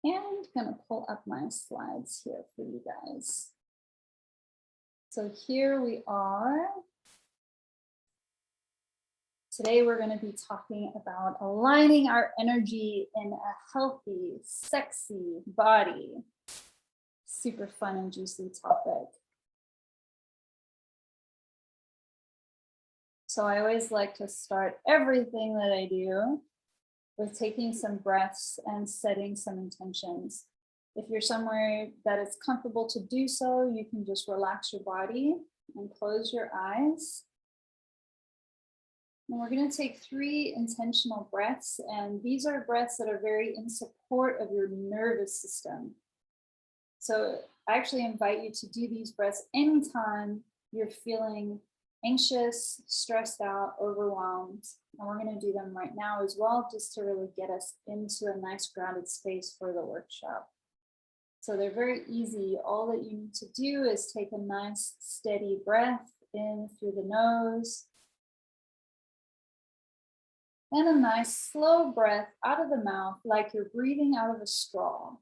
And gonna pull up my slides here for you guys. So here we are. Today we're going to be talking about aligning our energy in a healthy, sexy body. Super fun and juicy topic. So I always like to start everything that I do with taking some breaths and setting some intentions. If you're somewhere that it's comfortable to do so, you can just relax your body and close your eyes. And we're going to take 3 intentional breaths, and these are breaths that are very in support of your nervous system. So I actually invite you to do these breaths anytime you're feeling anxious, stressed out, overwhelmed. And we're going to do them right now as well, just to really get us into a nice grounded space for the workshop. So they're very easy. All that you need to do is take a nice steady breath in through the nose. And a nice slow breath out of the mouth, like you're breathing out of a straw.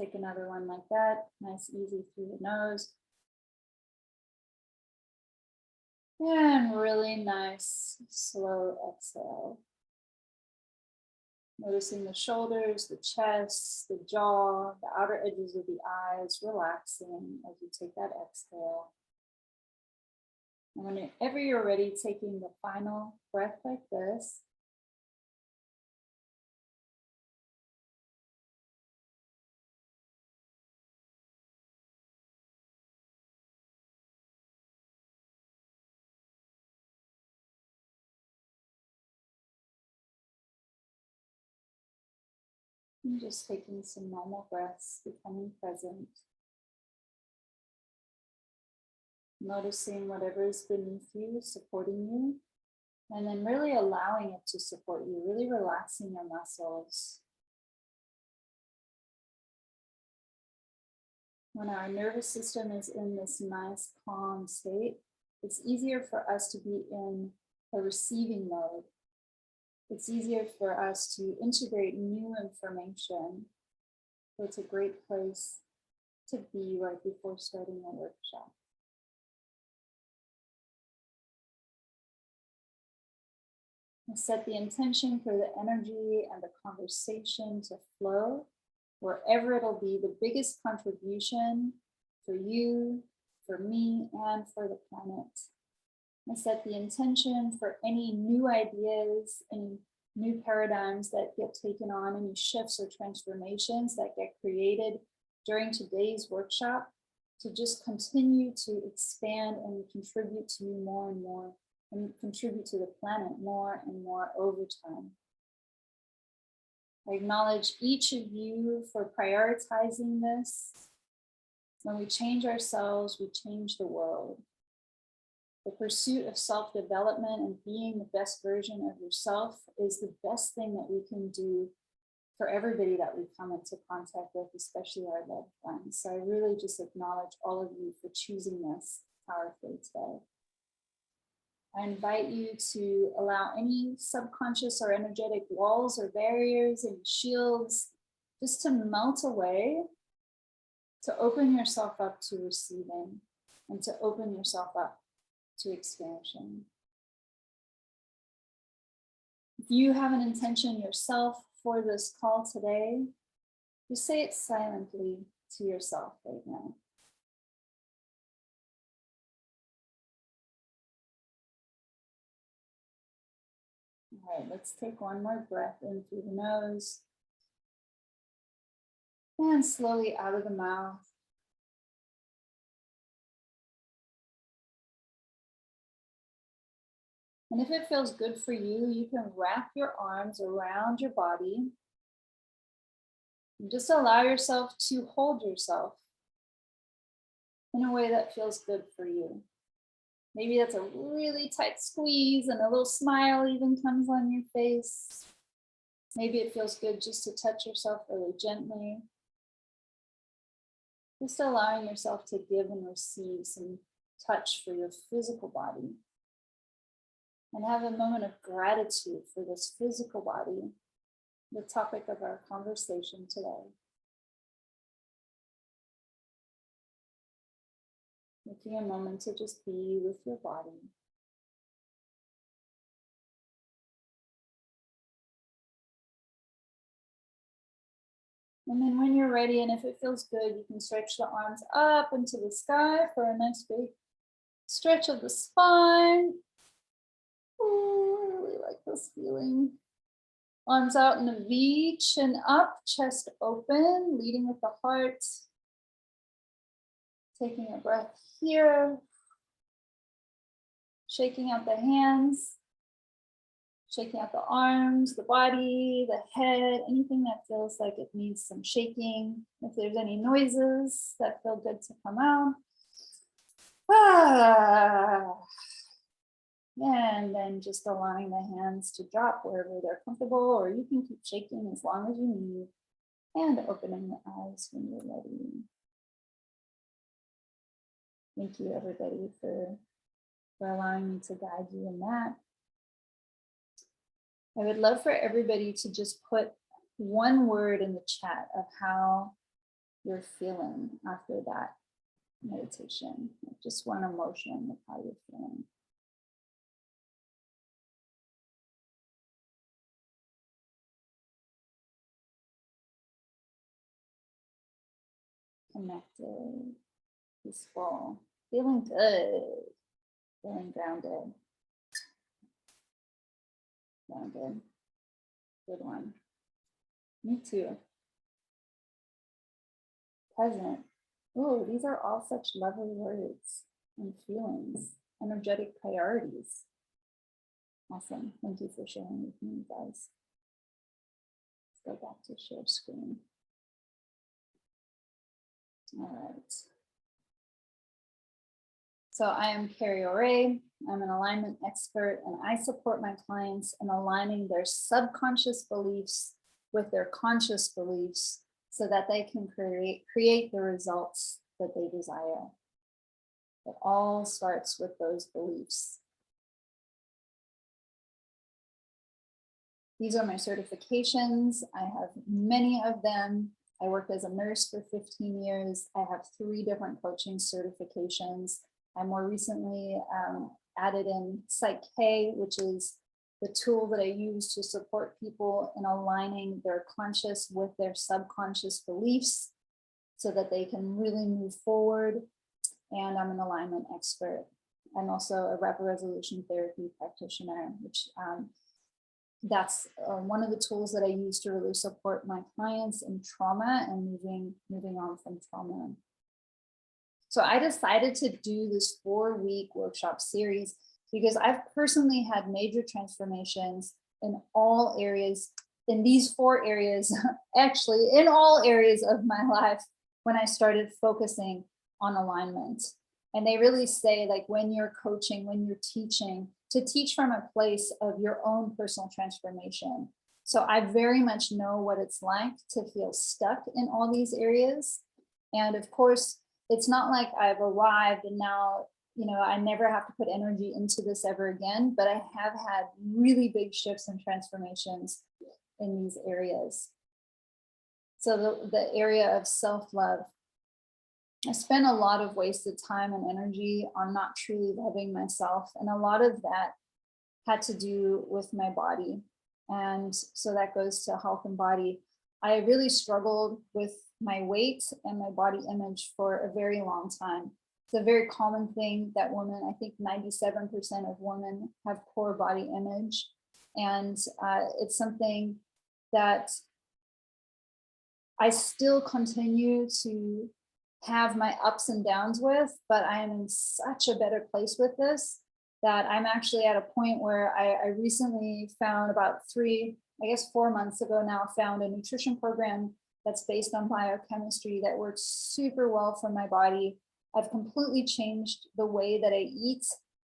Take another one like that, nice, easy through the nose. And really nice, slow exhale. Noticing the shoulders, the chest, the jaw, the outer edges of the eyes, relaxing as you take that exhale. And whenever you're ready, taking the final breath like this. And just taking some normal breaths, becoming present. Noticing whatever is beneath you, supporting you, and then really allowing it to support you, really relaxing your muscles. When our nervous system is in this nice, calm state, it's easier for us to be in a receiving mode. It's easier for us to integrate new information. So it's a great place to be right before starting a workshop. And set the intention for the energy and the conversation to flow wherever it'll be the biggest contribution for you, for me, and for the planet. And set the intention for any new ideas, any new paradigms that get taken on, any shifts or transformations that get created during today's workshop to just continue to expand and contribute to you more and more, and contribute to the planet more and more over time. I acknowledge each of you for prioritizing this. When we change ourselves, we change the world. The pursuit of self-development and being the best version of yourself is the best thing that we can do for everybody that we come into contact with, especially our loved ones. So I really just acknowledge all of you for choosing this powerfully today. I invite you to allow any subconscious or energetic walls or barriers and shields just to melt away, to open yourself up to receiving and to open yourself up to expansion. If you have an intention yourself for this call today, just say it silently to yourself right now. All right, let's take one more breath in through the nose and slowly out of the mouth. And if it feels good for you, you can wrap your arms around your body and just allow yourself to hold yourself in a way that feels good for you. Maybe that's a really tight squeeze and a little smile even comes on your face. Maybe it feels good just to touch yourself really gently. Just allowing yourself to give and receive some touch for your physical body. And have a moment of gratitude for this physical body, the topic of our conversation today. Taking a moment to just be with your body. And then when you're ready, and if it feels good, you can stretch the arms up into the sky for a nice big stretch of the spine. Oh, I really like this feeling. Arms out in a V, chin up, chest open, leading with the heart. Taking a breath here. Shaking out the hands. Shaking out the arms, the body, the head, anything that feels like it needs some shaking. If there's any noises that feel good to come out. And then just allowing the hands to drop wherever they're comfortable, or you can keep shaking as long as you need, and opening the eyes when you're ready. Thank you, everybody, for allowing me to guide you in that. I would love for everybody to just put one word in the chat of how you're feeling after that meditation. Just one emotion of how you're feeling. Connected, peaceful, feeling good, feeling grounded. Grounded. Good one. Me too. Present. Oh, these are all such lovely words and feelings. Energetic priorities. Awesome. Thank you for sharing with me, guys. Let's go back to share screen. All right. So I am Carrie O'Reilly. I'm an alignment expert, and I support my clients in aligning their subconscious beliefs with their conscious beliefs so that they can create the results that they desire. It all starts with those beliefs. These are my certifications. I have many of them. I worked as a nurse for 15 years. I have 3 different coaching certifications. I more recently added in Psych K, which is the tool that I use to support people in aligning their conscious with their subconscious beliefs so that they can really move forward. And I'm an alignment expert. I'm also a rapid resolution therapy practitioner, which that's one of the tools that I use to really support my clients in trauma and moving on from trauma. So I decided to do this 4-week workshop series because I've personally had major transformations in all areas, in these 4 areas, actually in all areas of my life when I started focusing on alignment. And they really say, like, when you're coaching, when you're teaching, to teach from a place of your own personal transformation. So I very much know what it's like to feel stuck in all these areas. And of course, it's not like I've arrived and now, I never have to put energy into this ever again, but I have had really big shifts and transformations in these areas. So the area of self-love, I spent a lot of wasted time and energy on not truly loving myself. And a lot of that had to do with my body. And so that goes to health and body. I really struggled with my weight and my body image for a very long time. It's a very common thing that women, I think 97% of women have poor body image. And it's something that I still continue to have my ups and downs with, but I am in such a better place with this that I'm actually at a point where I recently found about 4 months ago now, found a nutrition program that's based on biochemistry that works super well for my body. I've completely changed the way that I eat.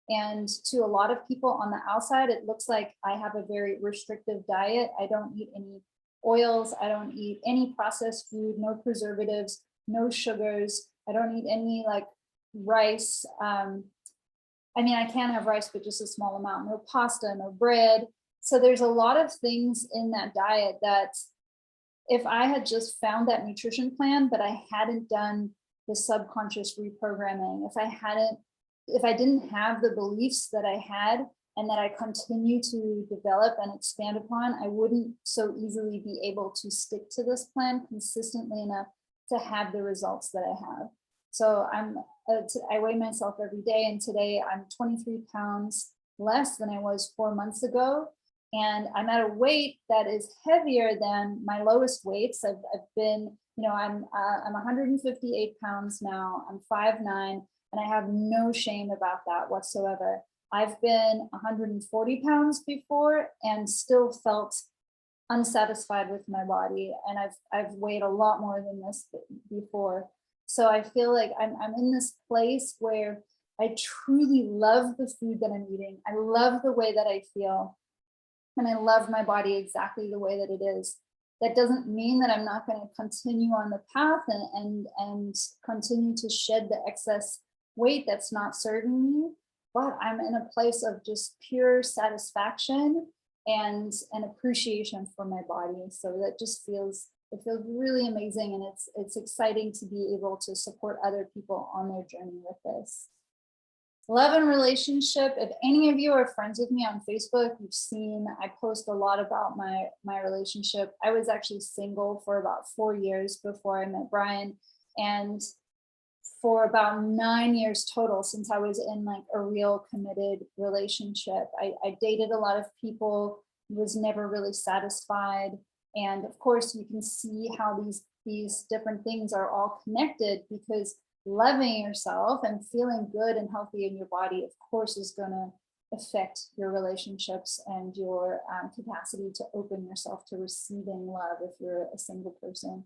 And to a lot of people on the outside, it looks like I have a very restrictive diet. I don't eat any oils. I don't eat any processed food, no preservatives, no sugars. I don't eat any rice. I mean, I can have rice, but just a small amount, no pasta, no bread. So there's a lot of things in that diet that if I had just found that nutrition plan, but I hadn't done the subconscious reprogramming, if I didn't have the beliefs that I had and that I continue to develop and expand upon, I wouldn't so easily be able to stick to this plan consistently enough to have the results that I have. So I weigh myself every day, and today I'm 23 pounds less than I was 4 months ago. And I'm at a weight that is heavier than my lowest weights. I've been, I'm 158 pounds now. I'm 5'9", and I have no shame about that whatsoever. I've been 140 pounds before and still felt unsatisfied with my body. And I've weighed a lot more than this before. So I feel like I'm in this place where I truly love the food that I'm eating. I love the way that I feel. And I love my body exactly the way that it is. That doesn't mean that I'm not going to continue on the path and continue to shed the excess weight that's not serving me. But I'm in a place of just pure satisfaction and appreciation for my body. So that just feels really amazing, and it's exciting to be able to support other people on their journey with this. Love and relationship. If any of you are friends with me on Facebook, you've seen I post a lot about my relationship. I was actually single for about 4 years before I met Brian, and for about 9 years total since I was in like a real committed relationship. I dated a lot of people, was never really satisfied. And of course, you can see how these different things are all connected, because loving yourself and feeling good and healthy in your body, of course, is going to affect your relationships and your capacity to open yourself to receiving love if you're a single person.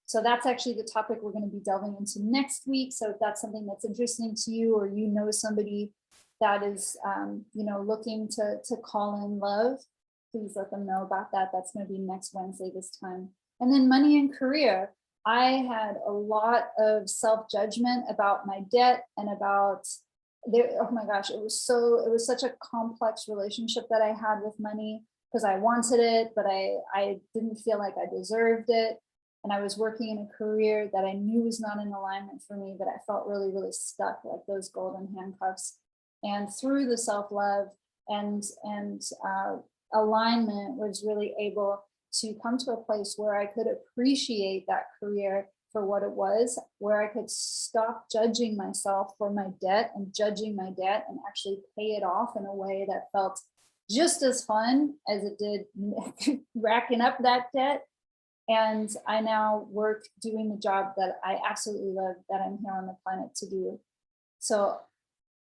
So that's actually the topic we're going to be delving into next week. So if that's something that's interesting to you, or you know somebody that is looking to call in love, please let them know about that. That's going to be next Wednesday this time. And then money and career. I had a lot of self-judgment about my debt and about oh my gosh, it was such a complex relationship that I had with money, because I wanted it, but I didn't feel like I deserved it. And I was working in a career that I knew was not in alignment for me, but I felt really, really stuck, like those golden handcuffs. And through the self-love and alignment, was really able to come to a place where I could appreciate that career for what it was, where I could stop judging myself for my debt and judging my debt, and actually pay it off in a way that felt just as fun as it did racking up that debt. And I now work doing the job that I absolutely love, that I'm here on the planet to do. So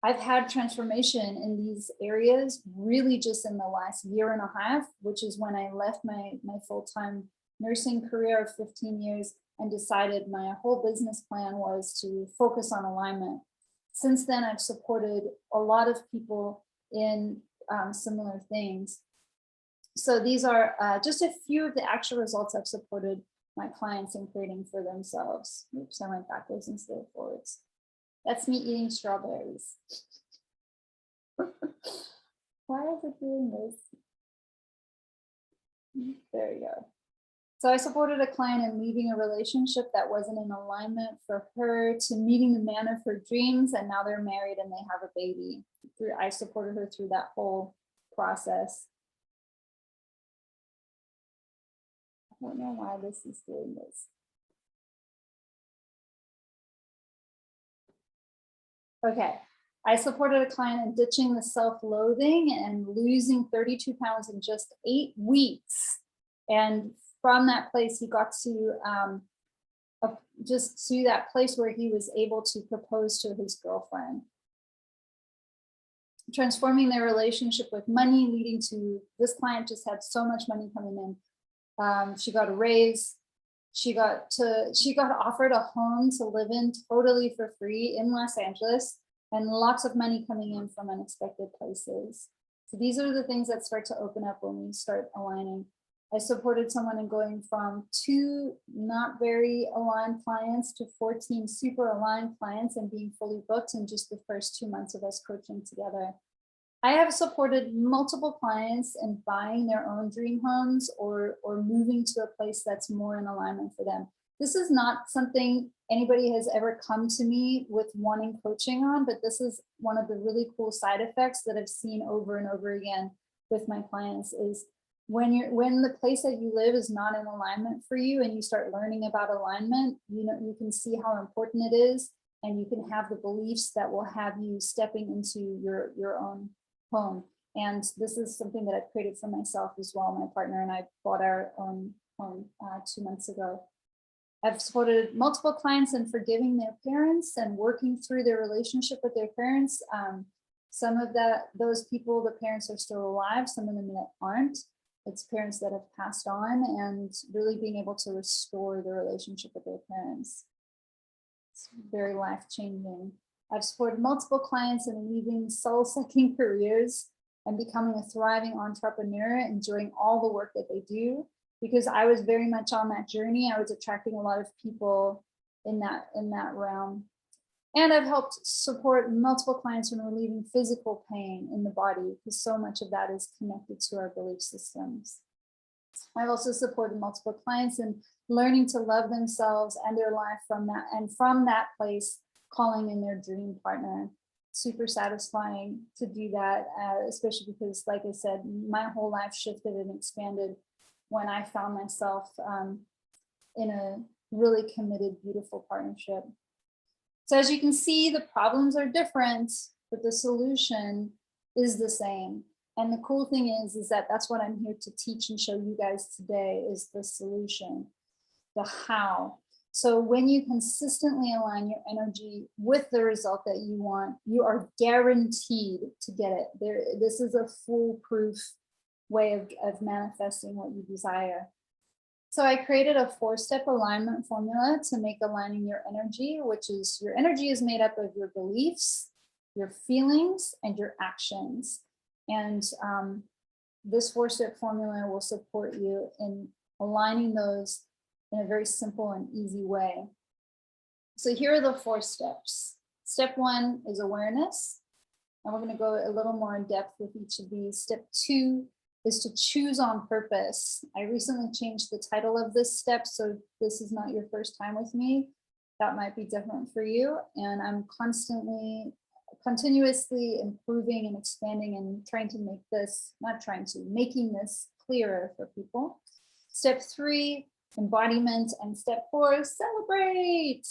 I've had transformation in these areas really just in the last year and a half, which is when I left my full-time nursing career of 15 years and decided my whole business plan was to focus on alignment. Since then, I've supported a lot of people in similar things. So these are just a few of the actual results I've supported my clients in creating for themselves. Oops, I went backwards instead of forwards. That's me eating strawberries. Why is it doing this? There you go. So I supported a client in leaving a relationship that wasn't in alignment for her to meeting the man of her dreams, and now they're married and they have a baby. I supported her through that whole process. I don't know why this is doing this. Okay, I supported a client in ditching the self-loathing and losing 32 pounds in just 8 weeks. And from that place, he got to just to that place where he was able to propose to his girlfriend. Transforming their relationship with money, leading to this client just had so much money coming in. She got a raise. She got offered a home to live in totally for free in Los Angeles, and lots of money coming in from unexpected places. So these are the things that start to open up when we start aligning. I supported someone in going from 2 not very aligned clients to 14 super aligned clients and being fully booked in just the first 2 months of us coaching together. I have supported multiple clients in buying their own dream homes or moving to a place that's more in alignment for them. This is not something anybody has ever come to me with wanting coaching on, but this is one of the really cool side effects that I've seen over and over again with my clients is when the place that you live is not in alignment for you and you start learning about alignment, you can see how important it is, and you can have the beliefs that will have you stepping into your own home. And this is something that I've created for myself as well. My partner and I bought our own home 2 months ago. I've supported multiple clients in forgiving their parents and working through their relationship with their parents. Some of those people, the parents are still alive, some of them that aren't. It's parents that have passed on, and really being able to restore the relationship with their parents. It's very life-changing. I've supported multiple clients in leaving soul-sucking careers and becoming a thriving entrepreneur, enjoying all the work that they do, because I was very much on that journey. I was attracting a lot of people in that realm. And I've helped support multiple clients in relieving physical pain in the body, because so much of that is connected to our belief systems. I've also supported multiple clients in learning to love themselves and their life from that place, calling in their dream partner. Super satisfying to do that, especially because, like I said, my whole life shifted and expanded when I found myself in a really committed, beautiful partnership. So as you can see, the problems are different, but the solution is the same. And the cool thing is that that's what I'm here to teach and show you guys today, is the solution, the how. So when you consistently align your energy with the result that you want, you are guaranteed to get it. This is a foolproof way of manifesting what you desire. So I created a 4-step alignment formula to make aligning your energy, which is your energy is made up of your beliefs, your feelings, and your actions. And this 4-step formula will support you in aligning those in a very simple and easy way. So here are the 4 steps. Step 1 is awareness. And we're going to go a little more in depth with each of these. Step 2 is to choose on purpose. I recently changed the title of this step, so if this is not your first time with me, that might be different for you. And I'm continuously improving and expanding and trying to make this, making this clearer for people. Step 3, embodiment, and step 4, celebrate.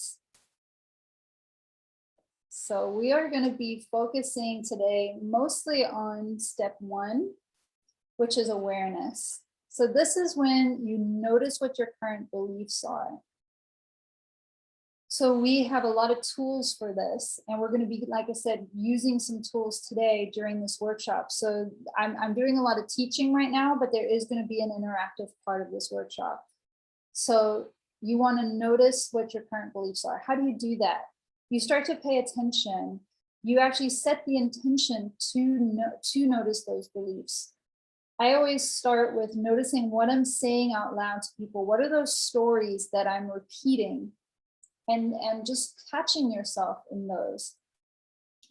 So we are going to be focusing today mostly on step 1, which is awareness. So this is when you notice what your current beliefs are. So we have a lot of tools for this, and we're going to be, like I said, using some tools today during this workshop. So I'm doing a lot of teaching right now, but there is going to be an interactive part of this workshop. So you want to notice what your current beliefs are. How do you do that? You start to pay attention. You actually set the intention to notice those beliefs. I always start with noticing what I'm saying out loud to people. What are those stories that I'm repeating? And just catching yourself in those.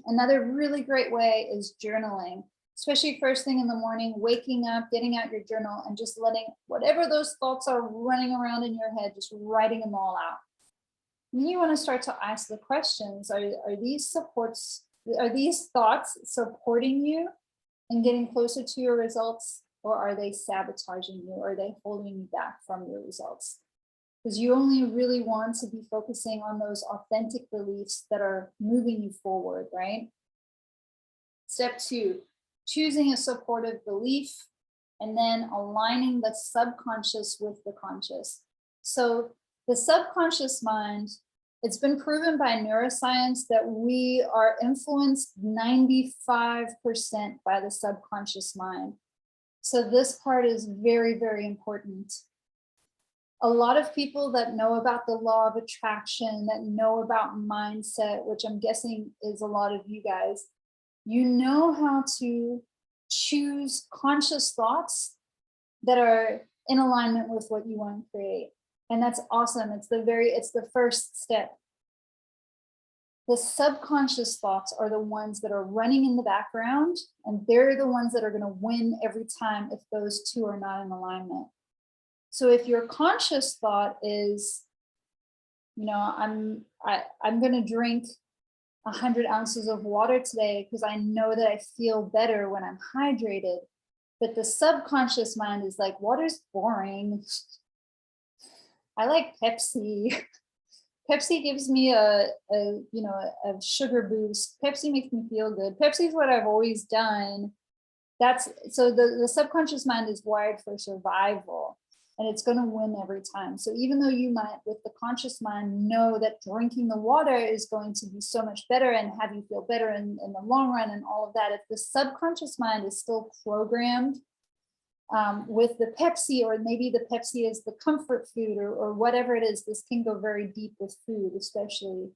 Another really great way is journaling, especially first thing in the morning, waking up, getting out your journal and just letting whatever those thoughts are running around in your head, just writing them all out. And you want to start to ask the questions, are these thoughts supporting you and getting closer to your results, or are they sabotaging you? Are they holding you back from your results? Because you only really want to be focusing on those authentic beliefs that are moving you forward, right? Step 2, choosing a supportive belief and then aligning the subconscious with the conscious. So the subconscious mind, it's been proven by neuroscience that we are influenced 95% by the subconscious mind. So this part is very, very important. A lot of people that know about the law of attraction, that know about mindset, which I'm guessing is a lot of you guys, you know how to choose conscious thoughts that are in alignment with what you want to create. And that's awesome. It's the first step. The subconscious thoughts are the ones that are running in the background, and they're the ones that are going to win every time if those two are not in alignment. So if your conscious thought is, I'm going to drink 100 ounces of water today because I know that I feel better when I'm hydrated. But the subconscious mind is like, water's boring. I like Pepsi. Pepsi gives me a sugar boost. Pepsi makes me feel good. Pepsi is what I've always done. So the subconscious mind is wired for survival, and it's going to win every time. So even though you might, with the conscious mind, know that drinking the water is going to be so much better and have you feel better in the long run and all of that, if the subconscious mind is still programmed with the Pepsi, or maybe the Pepsi is the comfort food, or whatever it is, this can go very deep with food, especially.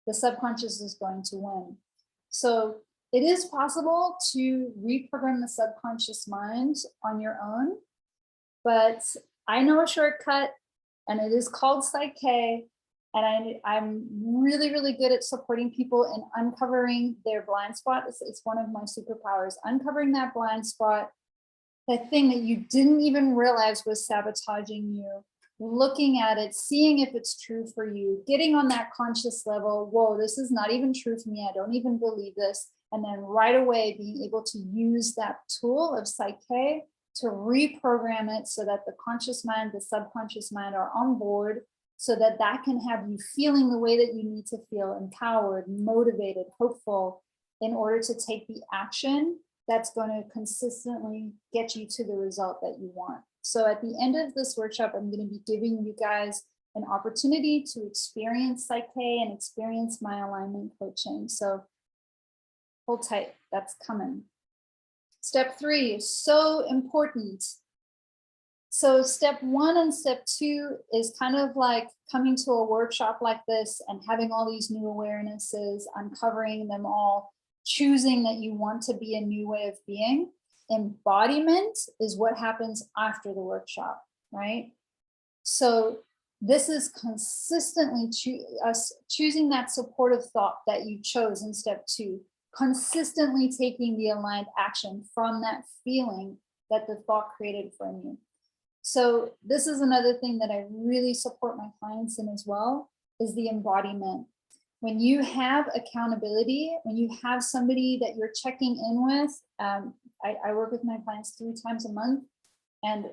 The subconscious is going to win. So it is possible to reprogram the subconscious mind on your own, but I know a shortcut, and it is called Psyche. And I'm really, really good at supporting people in uncovering their blind spot. It's one of my superpowers, uncovering that blind spot, that thing that you didn't even realize was sabotaging you, looking at it, seeing if it's true for you, getting on that conscious level. Whoa, this is not even true for me. I don't even believe this. And then right away being able to use that tool of Psyche to reprogram it so that the conscious mind, the subconscious mind are on board, so that that can have you feeling the way that you need to feel, empowered, motivated, hopeful, in order to take the action that's going to consistently get you to the result that you want. So at the end of this workshop, I'm going to be giving you guys an opportunity to experience Psyche and experience my alignment coaching. So hold tight, that's coming. Step 3 is so important. So step 1 and step 2 is kind of like coming to a workshop like this and having all these new awarenesses, uncovering them all, choosing that you want to be a new way of being. Embodiment is what happens after the workshop, right? So this is consistently choosing that supportive thought that you chose in step 2, consistently taking the aligned action from that feeling that the thought created from you. So this is another thing that I really support my clients in as well, is the embodiment. When you have accountability, when you have somebody that you're checking in with, I work with my clients 3 times a month, and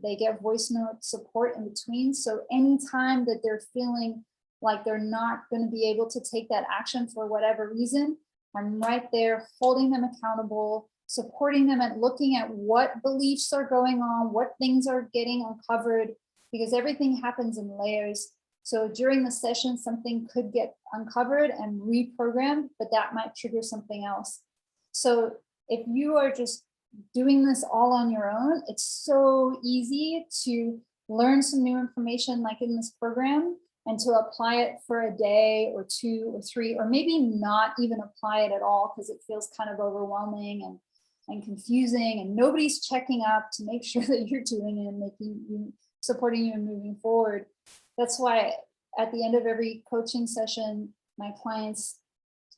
they get voice note support in between. So anytime that they're feeling like they're not going to be able to take that action for whatever reason, I'm right there holding them accountable, supporting them at looking at what beliefs are going on, what things are getting uncovered, because everything happens in layers. So during the session, something could get uncovered and reprogrammed, but that might trigger something else. So if you are just doing this all on your own, it's so easy to learn some new information like in this program and to apply it for a day or 2 or 3, or maybe not even apply it at all because it feels kind of overwhelming and confusing, and nobody's checking up to make sure that you're doing it and making you, supporting you and moving forward. That's why at the end of every coaching session, my clients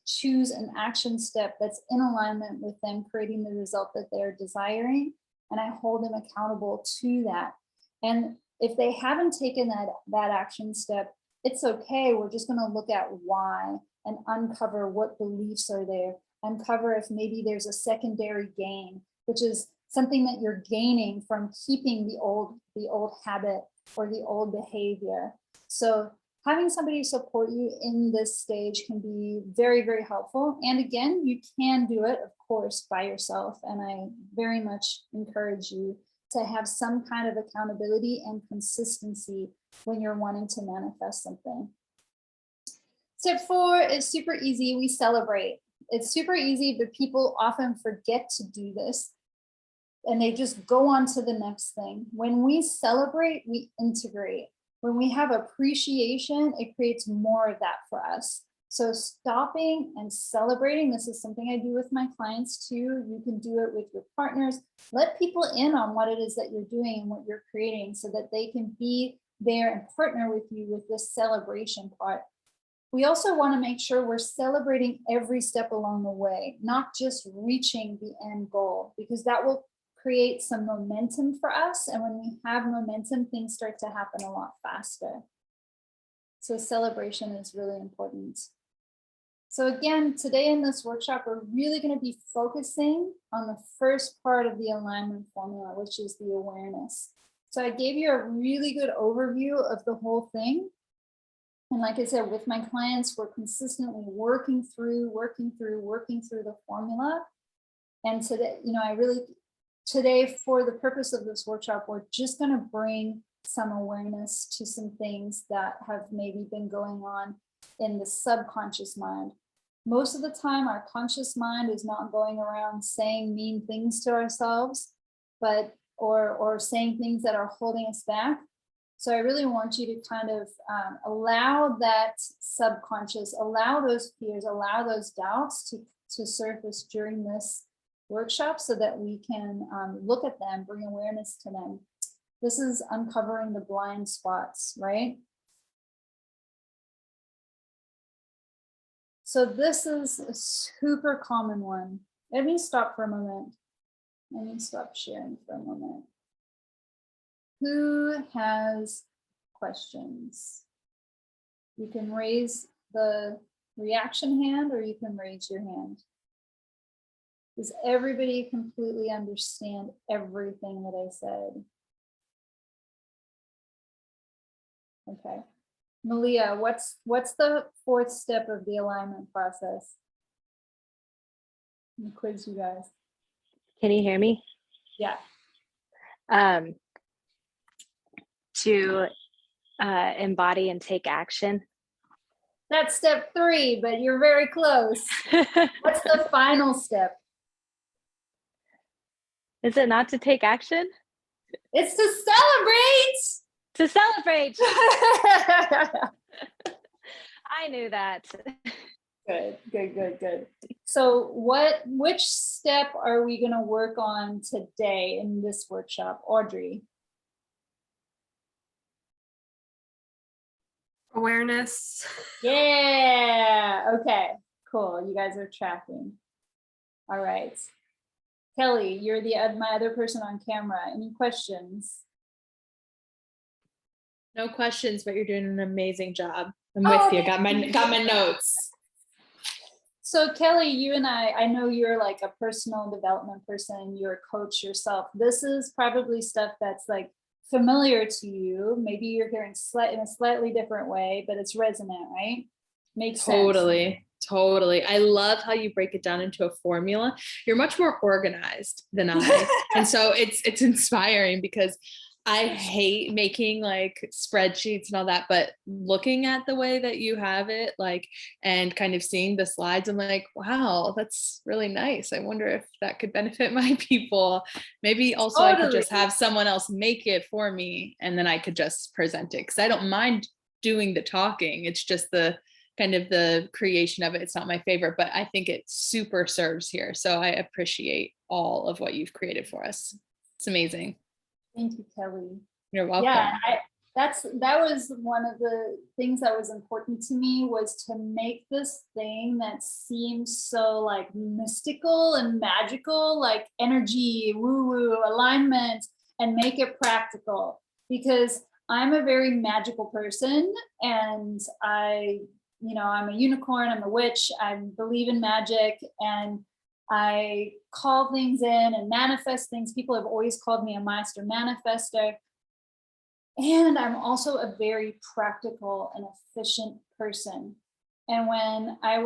choose an action step that's in alignment with them creating the result that they're desiring, and I hold them accountable to that. And if they haven't taken that action step, it's okay. We're just going to look at why and uncover what beliefs are there, uncover if maybe there's a secondary gain, which is something that you're gaining from keeping the old habit or the old behavior. So having somebody support you in this stage can be very, very helpful. And again, you can do it, of course, by yourself. And I very much encourage you to have some kind of accountability and consistency when you're wanting to manifest something. Step 4 is super easy. We celebrate. It's super easy, but people often forget to do this and they just go on to the next thing. When we celebrate, we integrate. When we have appreciation, it creates more of that for us. So stopping and celebrating, this is something I do with my clients too. You can do it with your partners. Let people in on what it is that you're doing and what you're creating so that they can be there and partner with you with this celebration part. We also want to make sure we're celebrating every step along the way, not just reaching the end goal, because that will create some momentum for us. And when we have momentum, things start to happen a lot faster. So celebration is really important. So again, today in this workshop, we're really going to be focusing on the first part of the alignment formula, which is the awareness. So I gave you a really good overview of the whole thing. And like I said, with my clients, we're consistently working through the formula. And today, today, for the purpose of this workshop, we're just going to bring some awareness to some things that have maybe been going on in the subconscious mind. Most of the time, our conscious mind is not going around saying mean things to ourselves, but or saying things that are holding us back. So I really want you to kind of allow that subconscious, allow those fears, allow those doubts to surface during this workshop so that we can look at them, bring awareness to them. This is uncovering the blind spots, right? So this is a super common one. Let me stop for a moment. Let me stop sharing for a moment. Who has questions? You can raise the reaction hand or you can raise your hand. Does everybody completely understand everything that I said? Okay. Malia, what's the fourth step of the alignment process? Let me quiz you guys. Can you hear me? Yeah. To embody and take action. That's step 3, but you're very close. What's the final step? Is it not to take action? It's to celebrate! To celebrate! I knew that. Good. So which step are we going to work on today in this workshop, Audrey? Awareness. Yeah. Okay, cool. You guys are tracking. All right. Kelly, you're my other person on camera. Any questions? No questions, but you're doing an amazing job. I'm with you. Got my notes. So Kelly, you and I know you're like a personal development person, you're a coach yourself. This is probably stuff that's like familiar to you. Maybe you're hearing in a slightly different way, but it's resonant, right? Makes sense. Totally. I love how you break it down into a formula. You're much more organized than I. And so it's inspiring because I hate making like spreadsheets and all that, but looking at the way that you have it, like, and kind of seeing the slides, I'm like, wow, that's really nice. I wonder if that could benefit my people. Maybe also I could just have someone else make it for me and then I could just present it. Cause I don't mind doing the talking. It's just the kind of the creation of it. It's not my favorite, but I think it super serves here. So I appreciate all of what you've created for us. It's amazing. Thank you, Kelly. You're welcome. Yeah, that was one of the things that was important to me, was to make this thing that seems so like mystical and magical, like energy, woo-woo, alignment, and make it practical, because I'm a very magical person and I'm a unicorn, I'm a witch, I believe in magic, and I call things in and manifest things. People have always called me a master manifester. And I'm also a very practical and efficient person. And when I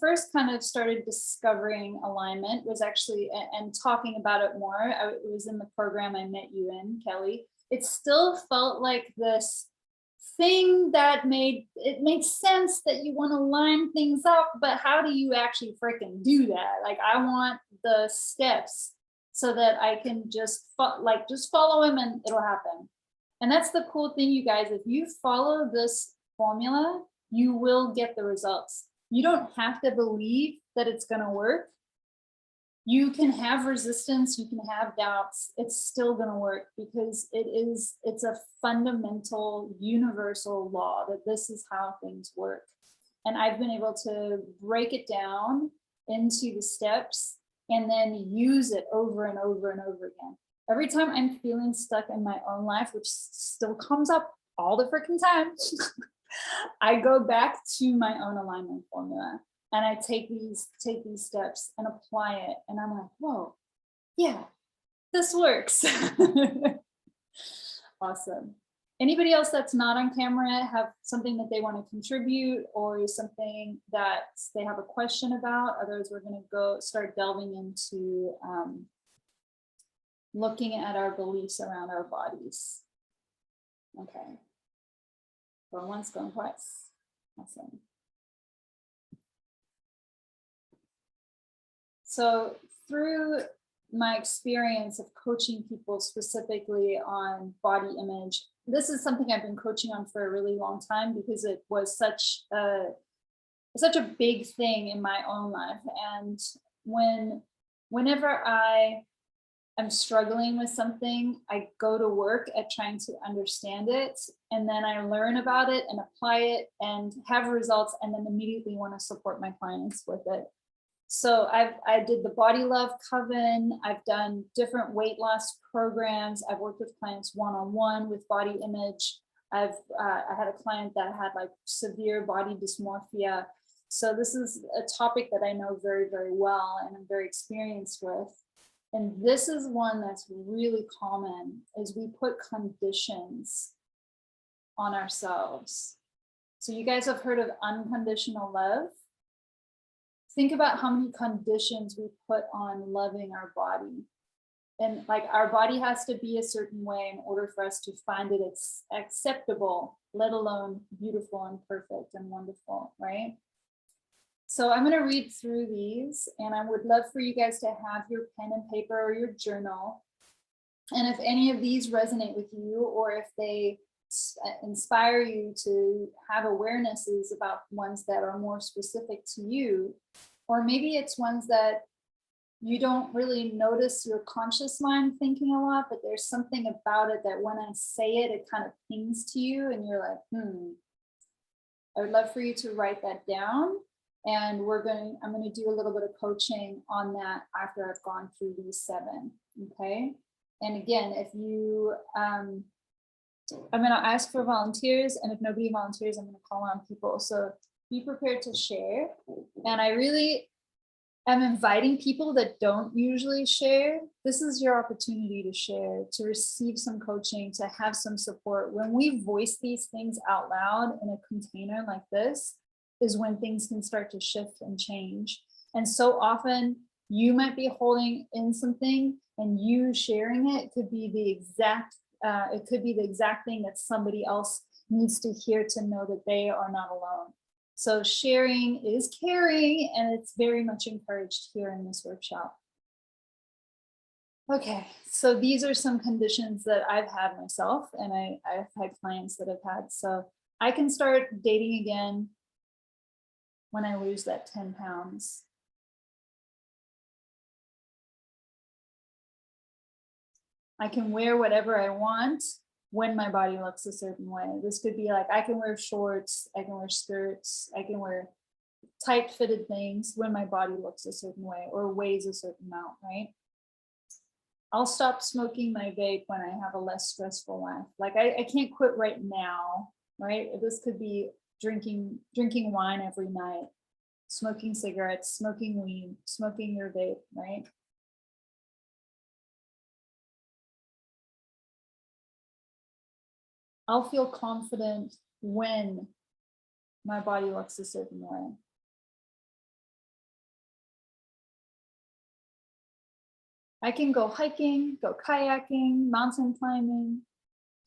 first kind of started discovering alignment, was actually, and talking about it more, it was in the program I met you in, Kelly. It still felt like this thing that made sense that you want to line things up, but how do you actually freaking do that? Like, I want the steps so that I can just follow him and it'll happen. And that's the cool thing, you guys. If you follow this formula, you will get the results. You don't have to believe that it's going to work. You can have resistance, you can have doubts, it's still going to work because it's a fundamental universal law that this is how things work. And I've been able to break it down into the steps and then use it over and over and over again. Every time I'm feeling stuck in my own life, which still comes up all the freaking time, I go back to my own alignment formula. And I take these steps and apply it. And I'm like, whoa, yeah, this works. Awesome. Anybody else that's not on camera have something that they want to contribute or something that they have a question about? Otherwise, we're going to go start delving into looking at our beliefs around our bodies. Okay. Going once, going twice. Awesome. So through my experience of coaching people specifically on body image, this is something I've been coaching on for a really long time because it was such a big thing in my own life. And whenever I am struggling with something, I go to work at trying to understand it, and then I learn about it and apply it and have results, and then immediately want to support my clients with it. So I did the Body Love Coven. I've done different weight loss programs. I've worked with clients one-on-one with body image. I had a client that had like severe body dysmorphia. So this is a topic that I know very, very well and I'm very experienced with. And this is one that's really common, is we put conditions on ourselves. So you guys have heard of unconditional love? Think about how many conditions we put on loving our body. And like our body has to be a certain way in order for us to find it acceptable, let alone beautiful and perfect and wonderful, right? So I'm going to read through these, and I would love for you guys to have your pen and paper or your journal. And if any of these resonate with you, or if they inspire you to have awarenesses about ones that are more specific to you, or maybe it's ones that you don't really notice your conscious mind thinking a lot, but there's something about it that when I say it, it kind of pings to you and you're like, I would love for you to write that down. And I'm going to do a little bit of coaching on that after I've gone through these 7. Okay. And again, if you, I'm going to ask for volunteers, and if nobody volunteers, I'm going to call on people. So be prepared to share. And I really am inviting people that don't usually share. This is your opportunity to share, to receive some coaching, to have some support. When we voice these things out loud in a container like this, is when things can start to shift and change. And so often you might be holding in something, and you sharing it could be the exact thing that somebody else needs to hear to know that they are not alone. So sharing is caring, and it's very much encouraged here in this workshop. Okay, so these are some conditions that I've had myself, and I've had clients that have had. So I can start dating again when I lose that 10 pounds. I can wear whatever I want when my body looks a certain way. This could be like, I can wear shorts, I can wear skirts, I can wear tight fitted things when my body looks a certain way or weighs a certain amount, right? I'll stop smoking my vape when I have a less stressful life. Like I can't quit right now, right? This could be drinking wine every night, smoking cigarettes, smoking weed, smoking your vape, right? I'll feel confident when my body looks a certain way. I can go hiking, go kayaking, mountain climbing,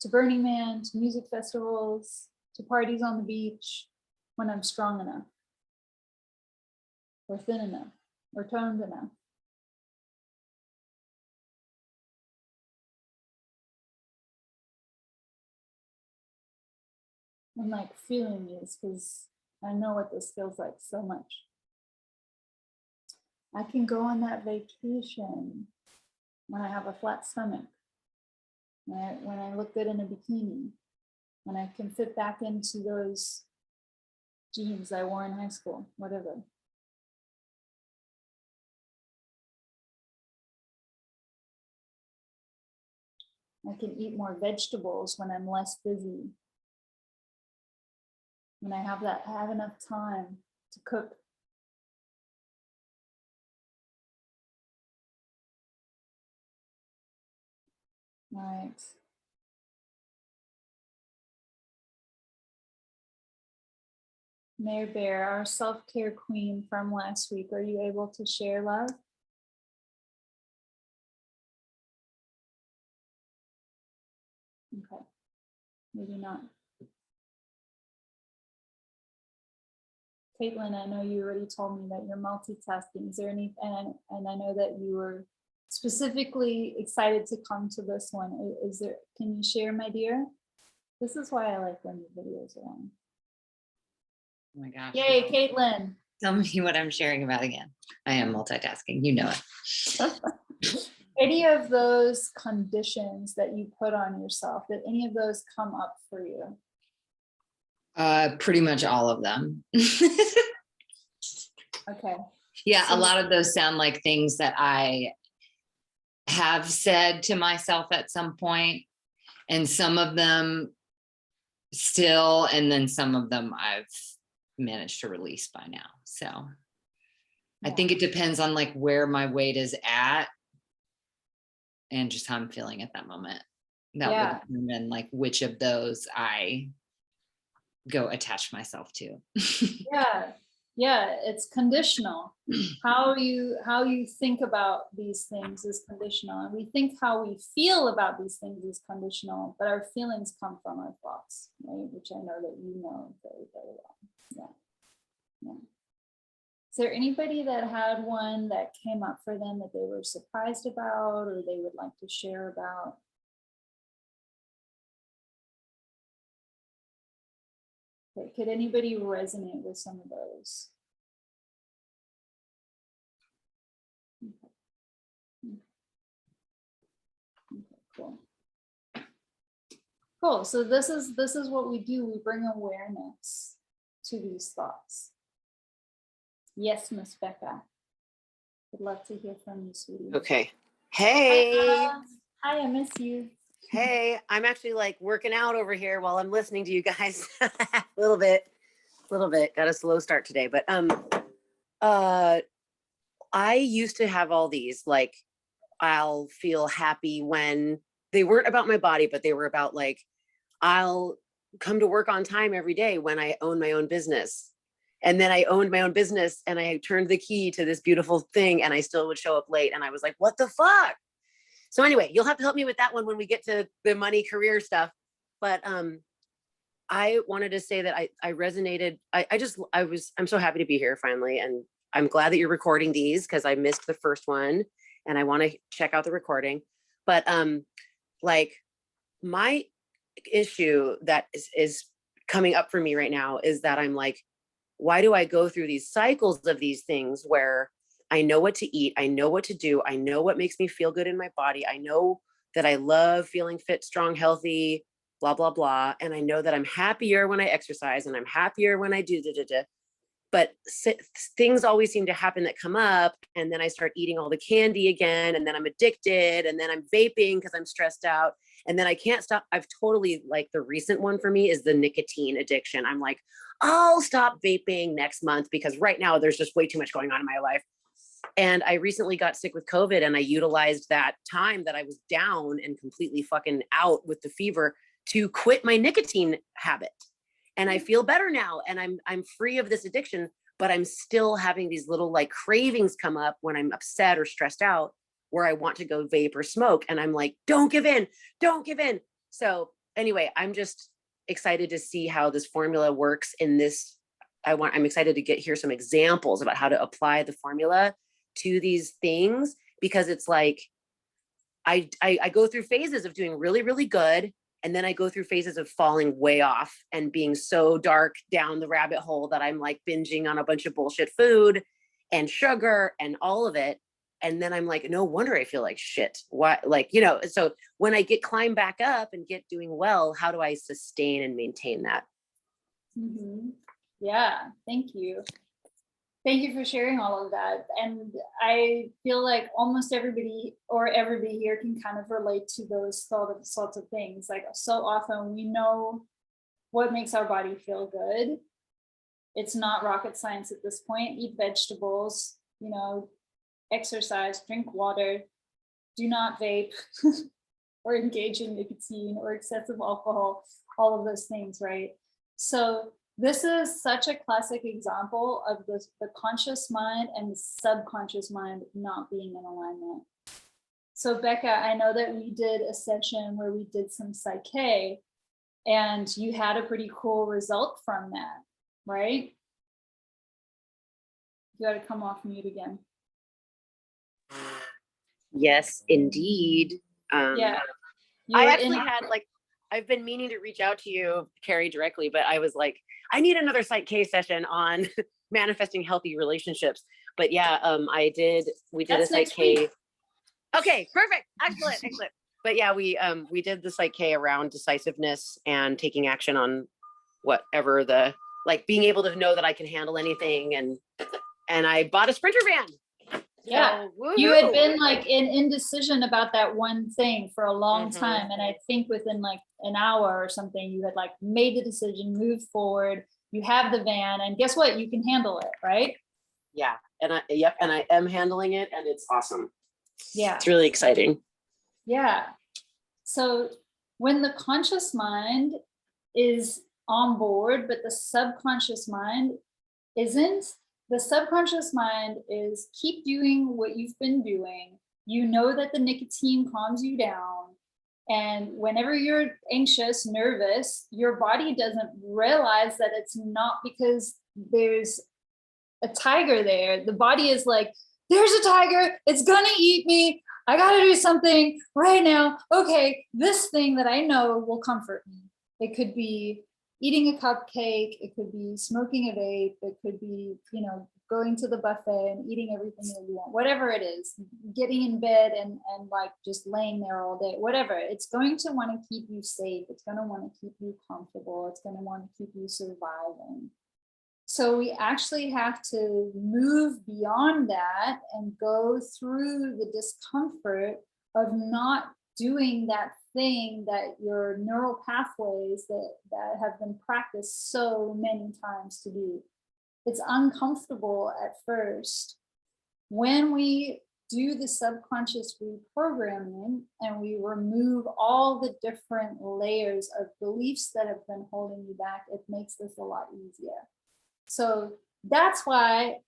to Burning Man, to music festivals, to parties on the beach when I'm strong enough, or thin enough, or toned enough. I'm like feeling these because I know what this feels like so much. I can go on that vacation when I have a flat stomach, when I look good in a bikini, when I can fit back into those jeans I wore in high school, whatever. I can eat more vegetables when I'm less busy. When I have enough time to cook. Right. Mary Bear, our self-care queen from last week. Are you able to share, love? Okay, maybe not. Caitlin, I know you already told me that you're multitasking. Is there any, and I know that you were specifically excited to come to this one. Is there, can you share, my dear? This is why I like when the videos are on. Oh my gosh. Yay, Caitlin. Tell me what I'm sharing about again. I am multitasking, you know it. Any of those conditions that you put on yourself, did any of those come up for you? Pretty much all of them. Okay. Yeah, So a lot of those sound like things that I have said to myself at some point, and some of them still, and then some of them I've managed to release by now. So I think it depends on like where my weight is at and just how I'm feeling at that moment. That would determine like which of those I go attach myself to. Yeah, it's conditional. How you think about these things is conditional, and we think how we feel about these things is conditional, but our feelings come from our thoughts, right? Which I know that you know very, very well. Yeah. Is there anybody that had one that came up for them that they were surprised about or they would like to share about? Okay, could anybody resonate with some of those? Okay, cool. Cool. So this is what we do. We bring awareness to these thoughts. Yes, Miss Becca. Would love to hear from you, sweetie. Okay. Hey. Hi, I miss you. Hey, I'm actually like working out over here while I'm listening to you guys. a little bit. Got a slow start today, but I used to have all these, like, I'll feel happy when they weren't about my body, but they were about like, I'll come to work on time every day when I own my own business. And then I owned my own business and I turned the key to this beautiful thing and I still would show up late. And I was like, what the fuck? So anyway, you'll have to help me with that one when we get to the money career stuff. But I wanted to say that I resonated. I'm so happy to be here finally. And I'm glad that you're recording these because I missed the first one and I want to check out the recording. But like my issue that is coming up for me right now is that I'm like, why do I go through these cycles of these things where I know what to eat, I know what to do, I know what makes me feel good in my body, I know that I love feeling fit, strong, healthy, blah, blah, blah. And I know that I'm happier when I exercise and I'm happier when I do but things always seem to happen that come up. And then I start eating all the candy again. And then I'm addicted. And then I'm vaping because I'm stressed out. And then I can't stop. I've totally, like, the recent one for me is the nicotine addiction. I'm like, I'll stop vaping next month because right now there's just way too much going on in my life. And I recently got sick with COVID and I utilized that time that I was down and completely fucking out with the fever to quit my nicotine habit. And I feel better now and I'm free of this addiction, but I'm still having these little like cravings come up when I'm upset or stressed out where I want to go vape or smoke. And I'm like, don't give in. So anyway, I'm just excited to see how this formula works in this. I'm excited to hear some examples about how to apply the formula to these things, because it's like, I go through phases of doing really, really good. And then I go through phases of falling way off and being so dark down the rabbit hole that I'm like binging on a bunch of bullshit food and sugar and all of it. And then I'm like, no wonder I feel like shit. What, like, you know, so when I get climb back up and get doing well, how do I sustain and maintain that? Mhm. Yeah, thank you. Thank you for sharing all of that. And I feel like almost everybody here can kind of relate to those sorts of things. Like so often we know what makes our body feel good. It's not rocket science at this point. Eat vegetables, you know, exercise, drink water, do not vape or engage in nicotine or excessive alcohol, all of those things, right? So this is such a classic example of the conscious mind and the subconscious mind not being in alignment. So Becca, I know that we did a session where we did some psyche and you had a pretty cool result from that, right? You got to come off mute again. Yes, indeed. Yeah. I actually had like, I've been meaning to reach out to you, Carrie, directly, but I was like, I need another Psych K session on manifesting healthy relationships. But yeah, we did a Psych K. Okay, perfect. Excellent. But yeah, we did the Psych K around decisiveness and taking action on whatever like being able to know that I can handle anything. And I bought a Sprinter van. Yeah, so, you had been like in indecision about that one thing for a long Mhm. time. And I think within like an hour or something, you had like made the decision, moved forward, you have the van, and guess what? You can handle it, right? Yeah, and I am handling it, and it's awesome. Yeah. It's really exciting. Yeah. So when the conscious mind is on board, but the subconscious mind isn't, the subconscious mind is keep doing what you've been doing. You know that the nicotine calms you down. And whenever you're anxious, nervous, your body doesn't realize that it's not because there's a tiger there. The body is like, there's a tiger, it's gonna eat me. I gotta do something right now. Okay, this thing that I know will comfort me. It could be eating a cupcake, it could be smoking a vape, it could be, you know, going to the buffet and eating everything that you want, whatever it is, getting in bed and like just laying there all day, whatever. It's going to want to keep you safe. It's going to want to keep you comfortable. It's going to want to keep you surviving. So we actually have to move beyond that and go through the discomfort of not doing that thing that your neural pathways that have been practiced so many times to do. It's uncomfortable at first. When we do the subconscious reprogramming and we remove all the different layers of beliefs that have been holding you back, it makes this a lot easier. So that's why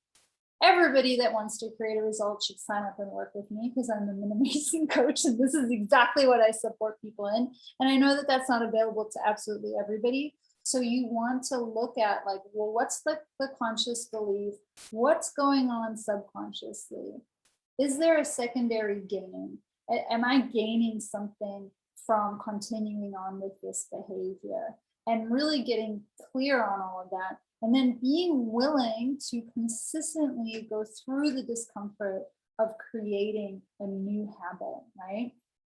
everybody that wants to create a result should sign up and work with me, because I'm a minimizing coach and this is exactly what I support people in. And I know that that's not available to absolutely everybody. So you want to look at like, well, what's the conscious belief? What's going on subconsciously? Is there a secondary gain? Am I gaining something from continuing on with this behavior? And really getting clear on all of that. And then being willing to consistently go through the discomfort of creating a new habit, right?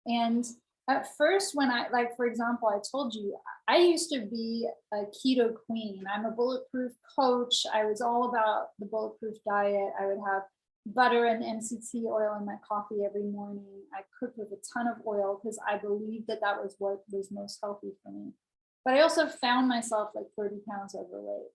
And at first, when like, for example, I told you, I used to be a keto queen. I'm a bulletproof coach. I was all about the bulletproof diet. I would have butter and MCT oil in my coffee every morning. I cooked with a ton of oil because I believed that that was what was most healthy for me. But I also found myself like 30 pounds overweight.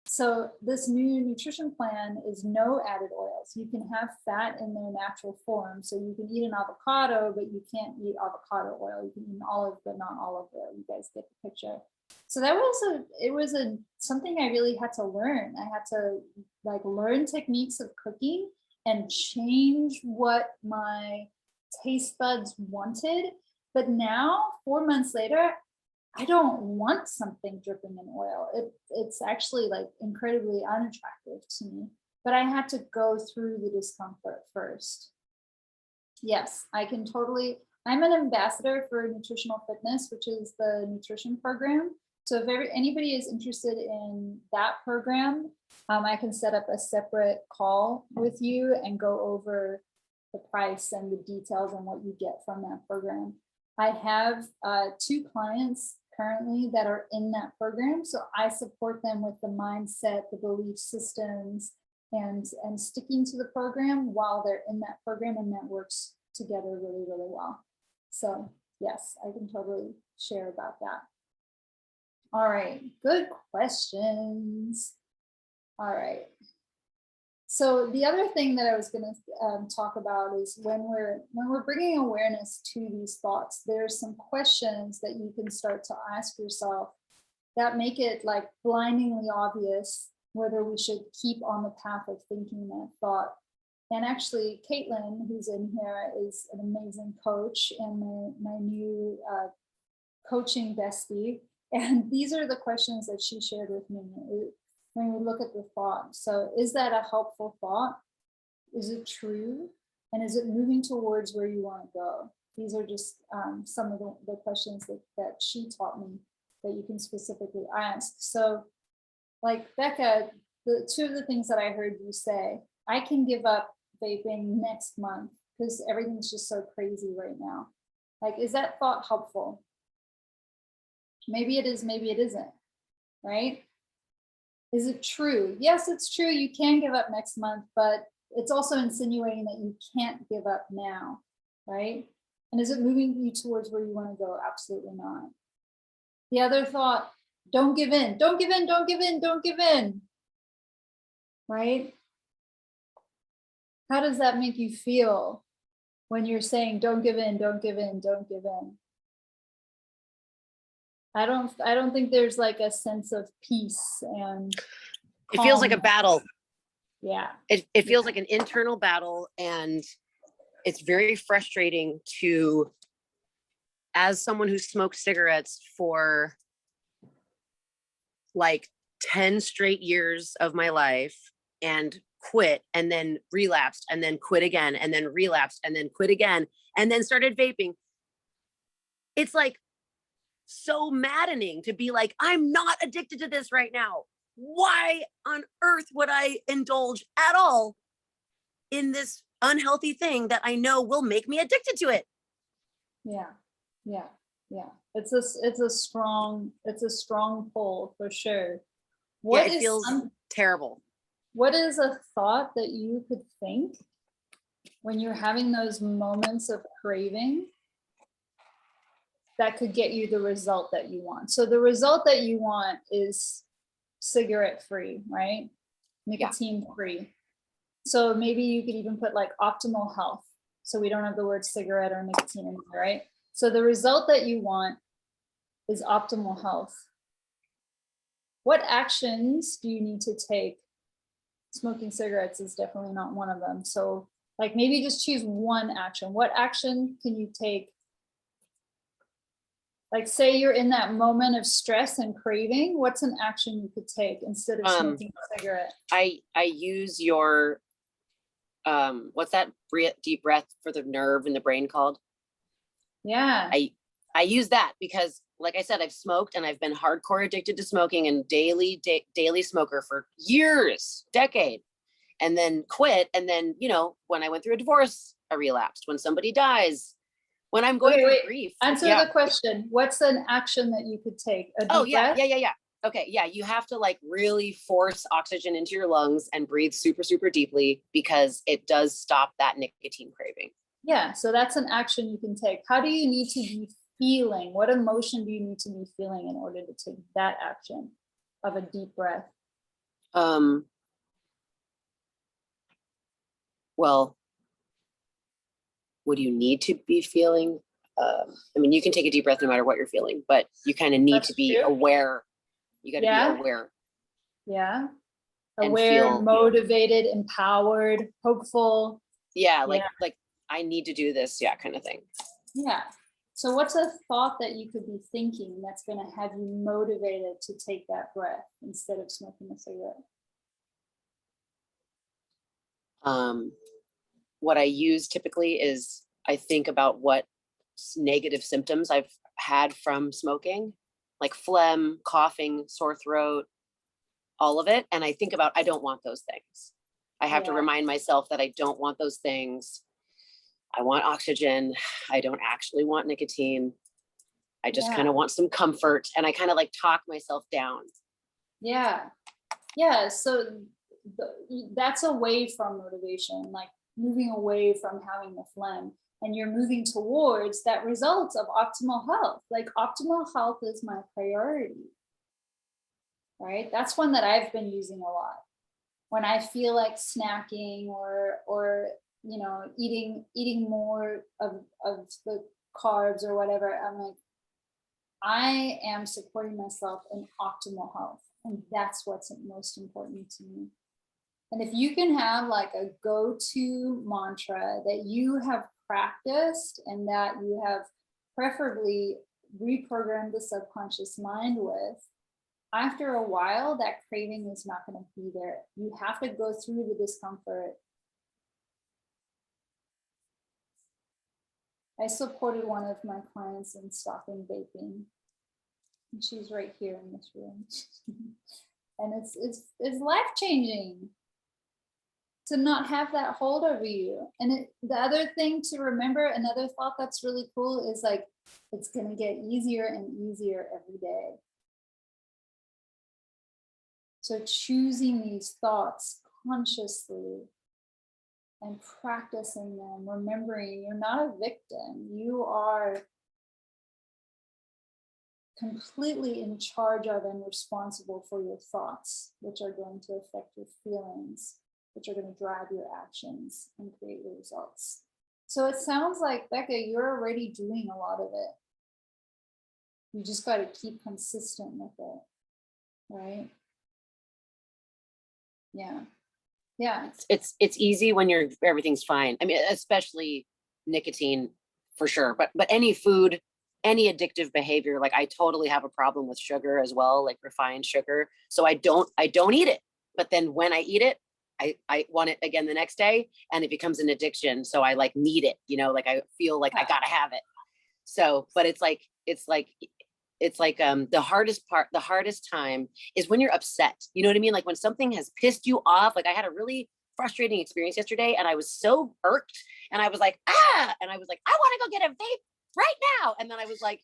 So this new nutrition plan is no added oils. You can have fat in their natural form. So you can eat an avocado, but you can't eat avocado oil. You can eat an olive, but not olive oil. You guys get the picture. So that was something I really had to learn. I had to like learn techniques of cooking and change what my taste buds wanted. But now, 4 months later, I don't want something dripping in oil. It's actually like incredibly unattractive to me, but I had to go through the discomfort first. Yes, I can totally I'm an ambassador for nutritional fitness, which is the nutrition program. So if anybody is interested in that program, I can set up a separate call with you and go over the price and the details and what you get from that program. I have 2 clients currently that are in that program. So I support them with the mindset, the belief systems, and sticking to the program while they're in that program, and that works together really, really well. So yes, I can totally share about that. All right, good questions. All right. So the other thing that I was going to talk about is when we're bringing awareness to these thoughts, there's some questions that you can start to ask yourself that make it like blindingly obvious whether we should keep on the path of thinking that thought. And actually, Caitlin, who's in here, is an amazing coach and my new coaching bestie. And these are the questions that she shared with me when we look at the thought. So is that a helpful thought? Is it true? And is it moving towards where you want to go? These are just some of the questions that she taught me that you can specifically ask. So like Becca, the 2 of the things that I heard you say, I can give up vaping next month because everything's just so crazy right now. Like, is that thought helpful? Maybe it is, maybe it isn't, right? Is it true? Yes, it's true. You can give up next month, but it's also insinuating that you can't give up now, right? And is it moving you towards where you want to go? Absolutely not. The other thought, don't give in, don't give in, don't give in, don't give in, right? How does that make you feel when you're saying, don't give in, don't give in, don't give in? I don't think there's like a sense of peace and It feels like a calmness. battle. Yeah. It feels like an internal battle, and it's very frustrating to, as someone who smoked cigarettes for like 10 straight years of my life and quit and then relapsed and then quit again and then relapsed and then quit again and then started vaping. It's like so maddening to be like, I'm not addicted to this right now. Why on earth would I indulge at all in this unhealthy thing that I know will make me addicted to it? Yeah. It's a strong pull for sure. It feels terrible. What is a thought that you could think when you're having those moments of craving that could get you the result that you want? So the result that you want is cigarette free, right? Nicotine free. So maybe you could even put like optimal health. So we don't have the word cigarette or nicotine in there, right? So the result that you want is optimal health. What actions do you need to take? Smoking cigarettes is definitely not one of them. So like maybe just choose one action. What action can you take? Like say you're in that moment of stress and craving, what's an action you could take instead of smoking a cigarette? I use your, what's that deep breath for the nerve in the brain called? Yeah. I use that because like I said, I've smoked and I've been hardcore addicted to smoking and daily smoker for years, decade, and then quit. And then, you know, when I went through a divorce, I relapsed. When somebody dies, when I'm going through grief. Answer the question. What's an action that you could take? Yeah. Okay. Yeah. You have to like really force oxygen into your lungs and breathe super, super deeply because it does stop that nicotine craving. Yeah. So that's an action you can take. How do you need to be feeling? What emotion do you need to be feeling in order to take that action of a deep breath? Well, what do you need to be feeling? I mean, you can take a deep breath no matter what you're feeling, but you kind of need to be aware. You got to be aware. Yeah. Aware, motivated, empowered, hopeful. Yeah. Like I need to do this. Yeah. Kind of thing. Yeah. So what's a thought that you could be thinking that's going to have you motivated to take that breath instead of smoking a cigarette? What I use typically is I think about what negative symptoms I've had from smoking, like phlegm, coughing, sore throat, all of it. And I think about, I don't want those things. I have to Yeah. remind myself that I don't want those things. I want oxygen. I don't actually want nicotine. I just Yeah. kind of want some comfort. And I kind of like talk myself down. Yeah. Yeah. So that's away from motivation, like moving away from having the phlegm, and you're moving towards that result of optimal health. Like optimal health is my priority, right? That's one that I've been using a lot. When I feel like snacking or you know, eating more of the carbs or whatever, I'm like, I am supporting myself in optimal health. And that's what's most important to me. And if you can have like a go-to mantra that you have practiced and that you have preferably reprogrammed the subconscious mind with, after a while, that craving is not going to be there. You have to go through the discomfort. I supported one of my clients in stopping vaping. And she's right here in this room. And it's life-changing to not have that hold over you. And the other thing to remember, another thought that's really cool is like, it's going to get easier and easier every day. So choosing these thoughts consciously and practicing them, remembering you're not a victim. You are completely in charge of and responsible for your thoughts, which are going to affect your feelings, which are going to drive your actions and create your results. So it sounds like, Becca, you're already doing a lot of it. You just got to keep consistent with it, right? Yeah. Yeah. It's easy when everything's fine. I mean, especially nicotine for sure, but any food, any addictive behavior, like I totally have a problem with sugar as well, like refined sugar. So I don't eat it. But then when I eat it, I want it again the next day, and it becomes an addiction. So I like need it, you know, like I feel like I gotta have it. So, but it's like the hardest time is when you're upset. You know what I mean? Like when something has pissed you off. Like I had a really frustrating experience yesterday, and I was so irked, and I was like, and I was like, I want to go get a vape right now. And then I was like,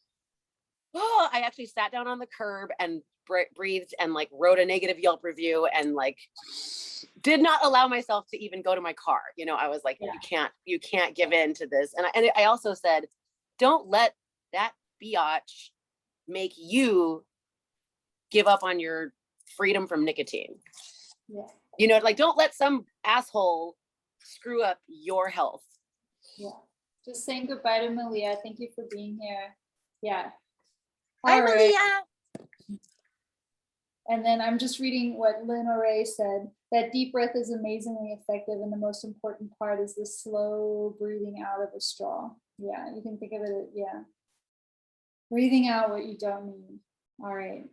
oh, I actually sat down on the curb and breathed and like wrote a negative Yelp review and like did not allow myself to even go to my car. You know, I was like, you can't give in to this. And I also said, don't let that biatch make you give up on your freedom from nicotine. Yeah. You know, like don't let some asshole screw up your health. Yeah. Just saying goodbye to Malia. Thank you for being here. Yeah. Hi, Malia. And then I'm just reading what Lynn O'Reilly said, that deep breath is amazingly effective. And the most important part is the slow breathing out of a straw. Yeah, you can think of it. Yeah. Breathing out what you don't need. All right,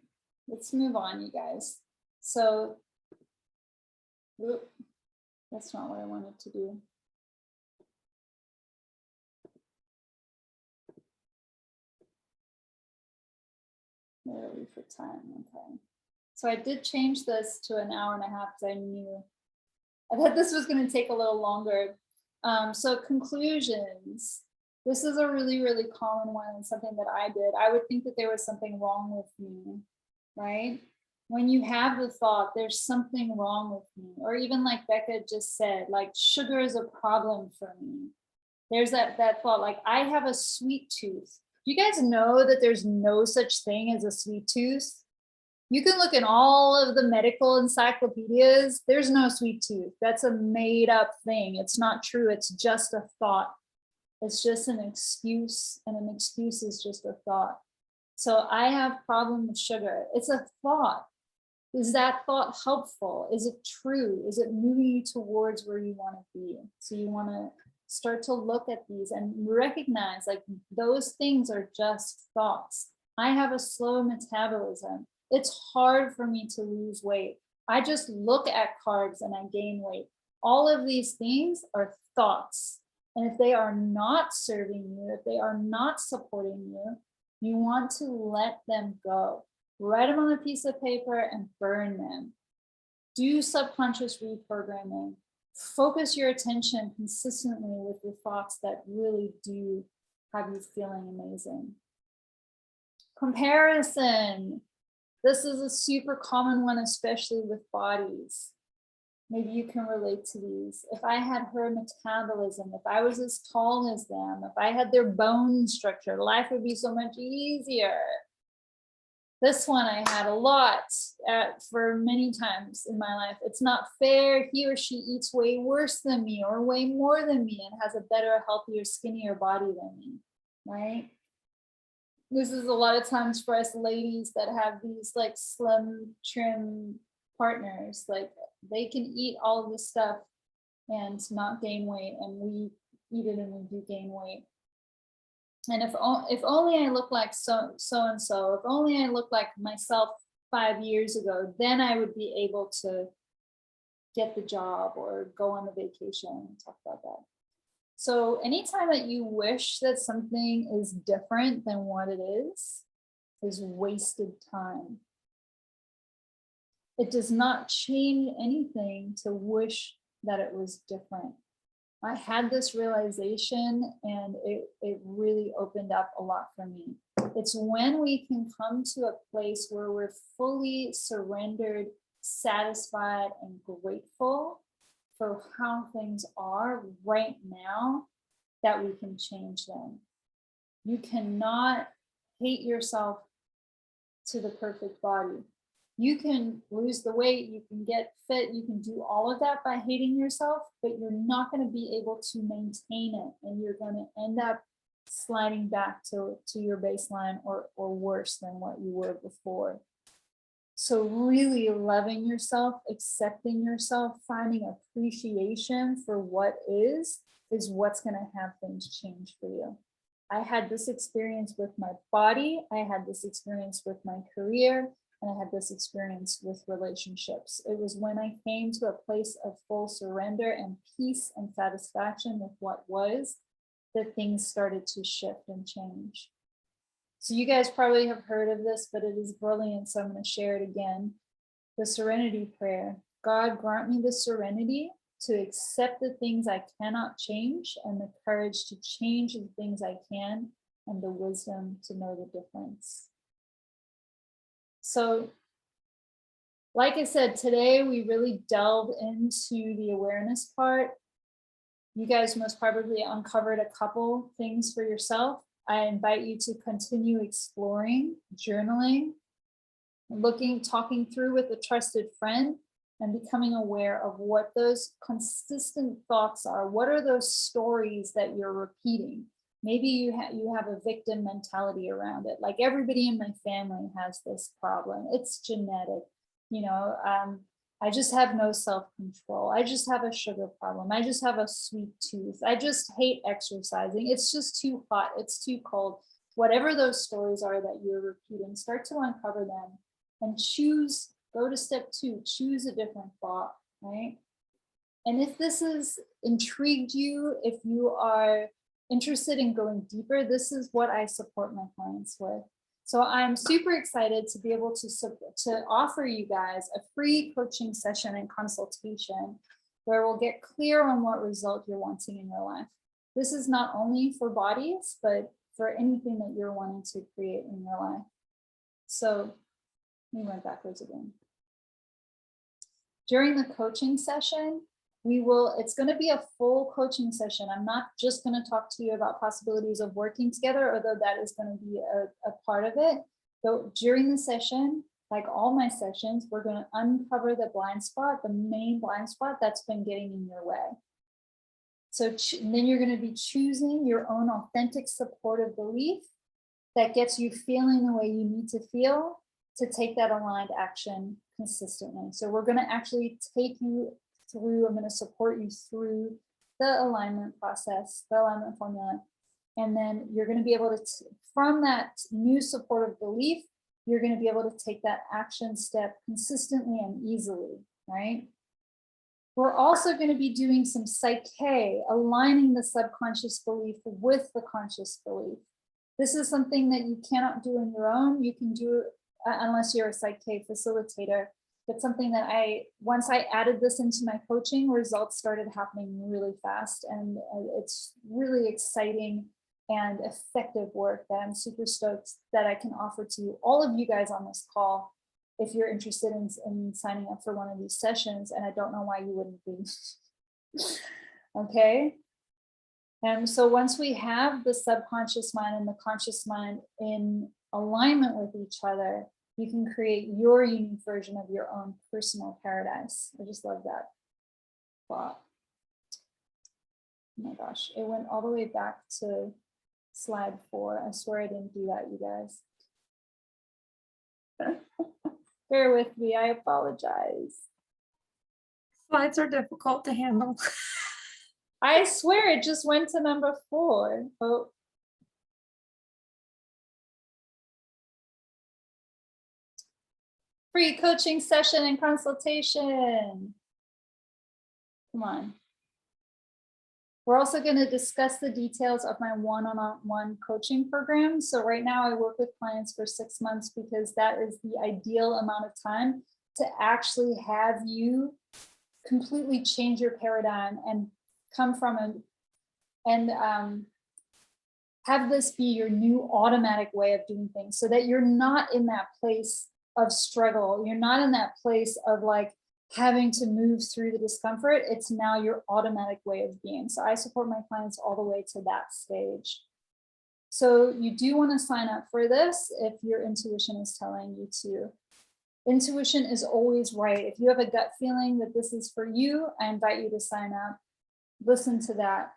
let's move on, you guys. So, that's not what I wanted to do. Where are we for time? Okay. So I did change this to an hour and a half because I thought this was going to take a little longer. So conclusions. This is a really, really common one and something that I did. I would think that there was something wrong with me, right? When you have the thought, there's something wrong with me, or even like Becca just said, like sugar is a problem for me. There's that thought, like I have a sweet tooth. Do you guys know that there's no such thing as a sweet tooth? You can look in all of the medical encyclopedias. There's no sweet tooth. That's a made up thing. It's not true. It's just a thought. It's just an excuse, and an excuse is just a thought. So I have problem with sugar. It's a thought. Is that thought helpful? Is it true? Is it moving you towards where you want to be? So you want to start to look at these and recognize like those things are just thoughts. I have a slow metabolism. It's hard for me to lose weight. I just look at carbs and I gain weight. All of these things are thoughts. And if they are not serving you, if they are not supporting you, you want to let them go. Write them on a piece of paper and burn them. Do subconscious reprogramming. Focus your attention consistently with the thoughts that really do have you feeling amazing. Comparison. This is a super common one, especially with bodies. Maybe you can relate to these. If I had her metabolism, if I was as tall as them, if I had their bone structure, life would be so much easier. This one I had a lot for many times in my life. It's not fair. He or she eats way worse than me or way more than me and has a better, healthier, skinnier body than me, right? This is a lot of times for us ladies that have these like slim, trim partners. Like they can eat all of this stuff and not gain weight, and we eat it and we do gain weight. And if only I look like so and so, if only I look like myself 5 years ago, then I would be able to get the job or go on the vacation and talk about that. So anytime that you wish that something is different than what it is wasted time. It does not change anything to wish that it was different. I had this realization and it really opened up a lot for me. It's when we can come to a place where we're fully surrendered, satisfied, and grateful for how things are right now that we can change them. You cannot hate yourself to the perfect body. You can lose the weight, you can get fit, you can do all of that by hating yourself, but you're not going to be able to maintain it, and you're going to end up sliding back to your baseline or worse than what you were before. So really loving yourself, accepting yourself, finding appreciation for what is what's going to have things change for you. I had this experience with my body, I had this experience with my career, and I had this experience with relationships. It was when I came to a place of full surrender and peace and satisfaction with what was that things started to shift and change. So you guys probably have heard of this, but it is brilliant, so I'm going to share it again. The serenity prayer. God, grant me the serenity to accept the things I cannot change and the courage to change the things I can and the wisdom to know the difference. So, like I said, today we really delved into the awareness part. You guys most probably uncovered a couple things for yourself. I invite you to continue exploring, journaling, talking through with a trusted friend, and becoming aware of what those consistent thoughts are. What are those stories that you're repeating? Maybe you have a victim mentality around it. Like everybody in my family has this problem. It's genetic. I just have no self-control. I just have a sugar problem. I just have a sweet tooth. I just hate exercising. It's just too hot. It's too cold. Whatever those stories are that you're repeating, start to uncover them and go to step 2, choose a different thought, right? And if this has intrigued you, if you are interested in going deeper, this is what I support my clients with. So I'm super excited to be able to offer you guys a free coaching session and consultation where we'll get clear on what result you're wanting in your life. This is not only for bodies, but for anything that you're wanting to create in your life. So we went backwards again. During the coaching session, it's going to be a full coaching session. I'm not just going to talk to you about possibilities of working together, although that is going to be a part of it. So during the session, like all my sessions, we're going to uncover the blind spot, the main blind spot that's been getting in your way. So then you're going to be choosing your own authentic supportive belief that gets you feeling the way you need to feel to take that aligned action consistently. So we're going to actually take you through, I'm going to support you through the alignment process, the alignment formula. And then you're going to be able to, from that new supportive belief, you're going to be able to take that action step consistently and easily, right? We're also going to be doing some psyche, aligning the subconscious belief with the conscious belief. This is something that you cannot do on your own. You can do unless you're a psyche facilitator. But something that once I added this into my coaching, results started happening really fast. And it's really exciting and effective work that I'm super stoked that I can offer to you, all of you guys on this call, if you're interested in signing up for one of these sessions. And I don't know why you wouldn't be. Okay. And so once we have the subconscious mind and the conscious mind in alignment with each other, you can create your unique version of your own personal paradise. I just love that thought. Oh my gosh, it went all the way back to slide 4. I swear I didn't do that, you guys. Bear with me, I apologize. Slides are difficult to handle. I swear it just went to number 4. Oh. Free coaching session and consultation. Come on. We're also going to discuss the details of my one-on-one coaching program. So right now I work with clients for 6 months because that is the ideal amount of time to actually have you completely change your paradigm and come from have this be your new automatic way of doing things, so that you're not in that place of struggle. You're not in that place of like having to move through the discomfort. It's now your automatic way of being. So I support my clients all the way to that stage. So you do want to sign up for this if your intuition is telling you to. Intuition is always right. If you have a gut feeling that this is for you, I invite you to sign up. Listen to that.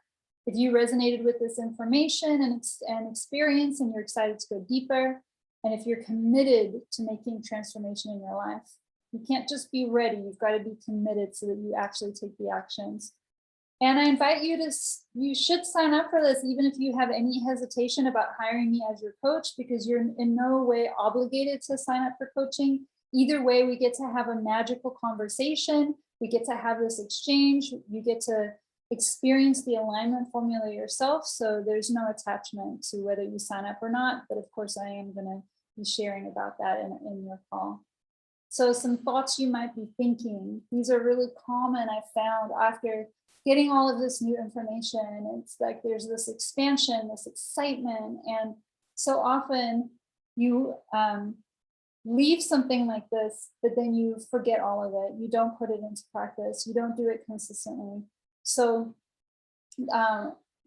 If you resonated with this information and experience and you're excited to go deeper, and if you're committed to making transformation in your life, you can't just be ready, you've got to be committed so that you actually take the actions. And I invite you you should sign up for this, even if you have any hesitation about hiring me as your coach, because you're in no way obligated to sign up for coaching. Either way, we get to have a magical conversation. We get to have this exchange. You get to experience the alignment formula yourself. So there's no attachment to whether you sign up or not. But of course, I am going to be sharing about that in your call. So some thoughts you might be thinking. These are really common, I found, after getting all of this new information. It's like there's this expansion, this excitement. And so often you leave something like this, but then you forget all of it. You don't put it into practice. You don't do it consistently. So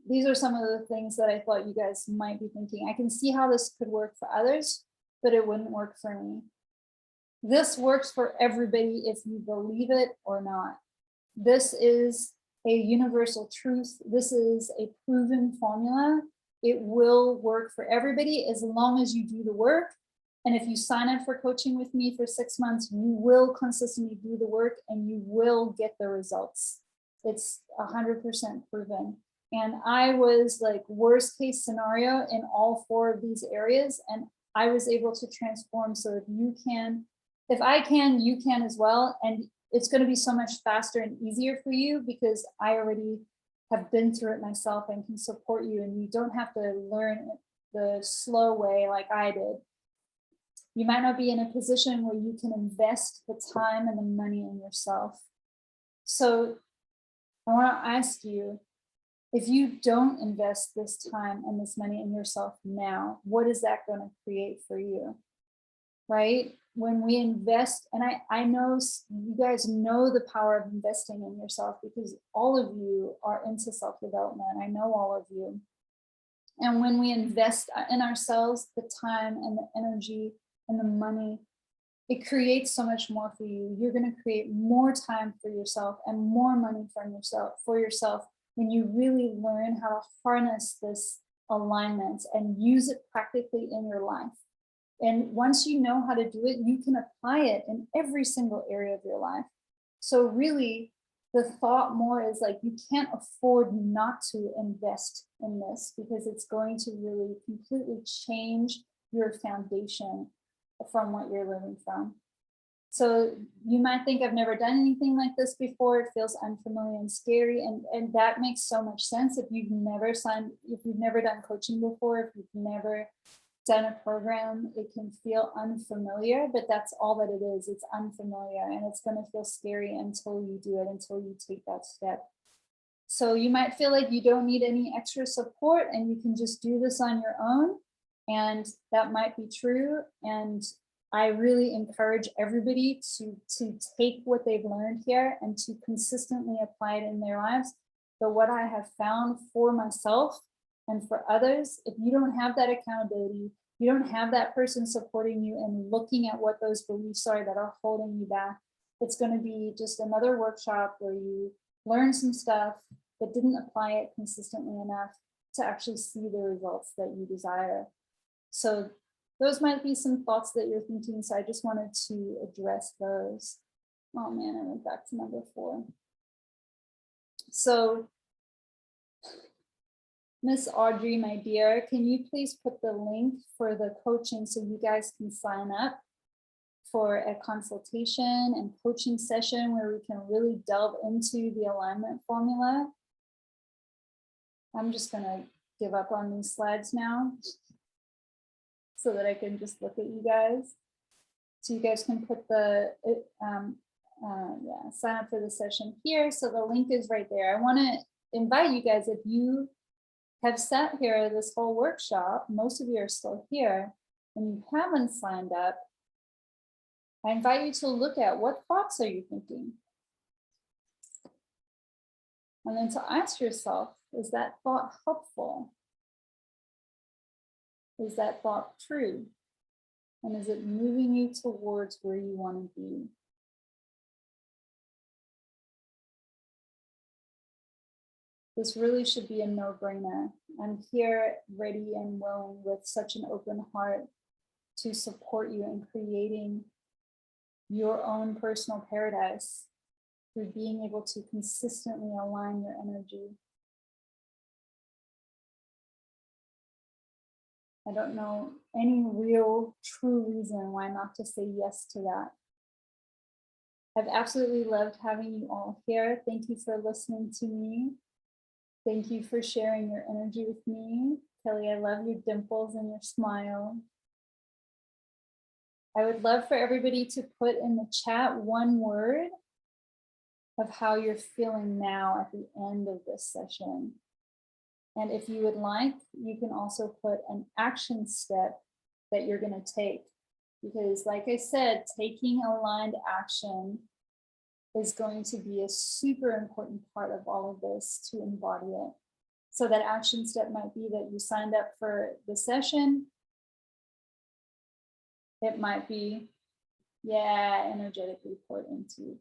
these are some of the things that I thought you guys might be thinking. I can see how this could work for others, but it wouldn't work for me. This works for everybody if you believe it or not. This is a universal truth. This is a proven formula. It will work for everybody as long as you do the work. And if you sign up for coaching with me for 6 months, you will consistently do the work and you will get the results. It's 100% proven. And I was like worst case scenario in all 4 of these areas. And I was able to transform. So if you can, if I can, you can as well. And it's going to be so much faster and easier for you because I already have been through it myself and can support you. And you don't have to learn the slow way like I did. You might not be in a position where you can invest the time and the money in yourself. So I want to ask you, if you don't invest this time and this money in yourself now, what is that going to create for you? Right? When we invest, and I know you guys know the power of investing in yourself because all of you are into self-development. I know all of you. And when we invest in ourselves, the time and the energy and the money, it creates so much more for you. You're going to create more time for yourself and more money for yourself when you really learn how to harness this alignment and use it practically in your life. And once you know how to do it, you can apply it in every single area of your life. So really, the thought more is like, you can't afford not to invest in this because it's going to really completely change your foundation from what you're living from. So you might think, I've never done anything like this before. It feels unfamiliar and scary. And that makes so much sense. If you've never done coaching before, if you've never done a program, it can feel unfamiliar, but that's all that it is. It's unfamiliar, and it's going to feel scary until you do it, until you take that step. So you might feel like you don't need any extra support and you can just do this on your own. And that might be true. And I really encourage everybody to take what they've learned here and to consistently apply it in their lives. But what I have found for myself and for others, if you don't have that accountability, you don't have that person supporting you and looking at what those beliefs are that are holding you back, it's going to be just another workshop where you learn some stuff but didn't apply it consistently enough to actually see the results that you desire. So those might be some thoughts that you're thinking. So I just wanted to address those. Oh man, I went back to number 4. So Miss Audrey, my dear, can you please put the link for the coaching so you guys can sign up for a consultation and coaching session where we can really delve into the alignment formula? I'm just gonna give up on these slides now so that I can just look at you guys. So you guys can put the, sign up for the session here. So the link is right there. I wanna invite you guys, if you have sat here this whole workshop, most of you are still here, and you haven't signed up, I invite you to look at what thoughts are you thinking? And then to ask yourself, is that thought helpful? Is that thought true? And is it moving you towards where you want to be? This really should be a no-brainer. I'm here ready and willing with such an open heart to support you in creating your own personal paradise through being able to consistently align your energy. I don't know any real true reason why not to say yes to that. I've absolutely loved having you all here. Thank you for listening to me. Thank you for sharing your energy with me. Kelly, I love your dimples and your smile. I would love for everybody to put in the chat one word of how you're feeling now at the end of this session. And if you would like, you can also put an action step that you're going to take. Because like I said, taking aligned action is going to be a super important part of all of this to embody it. So that action step might be that you signed up for the session. It might be, energetically put into.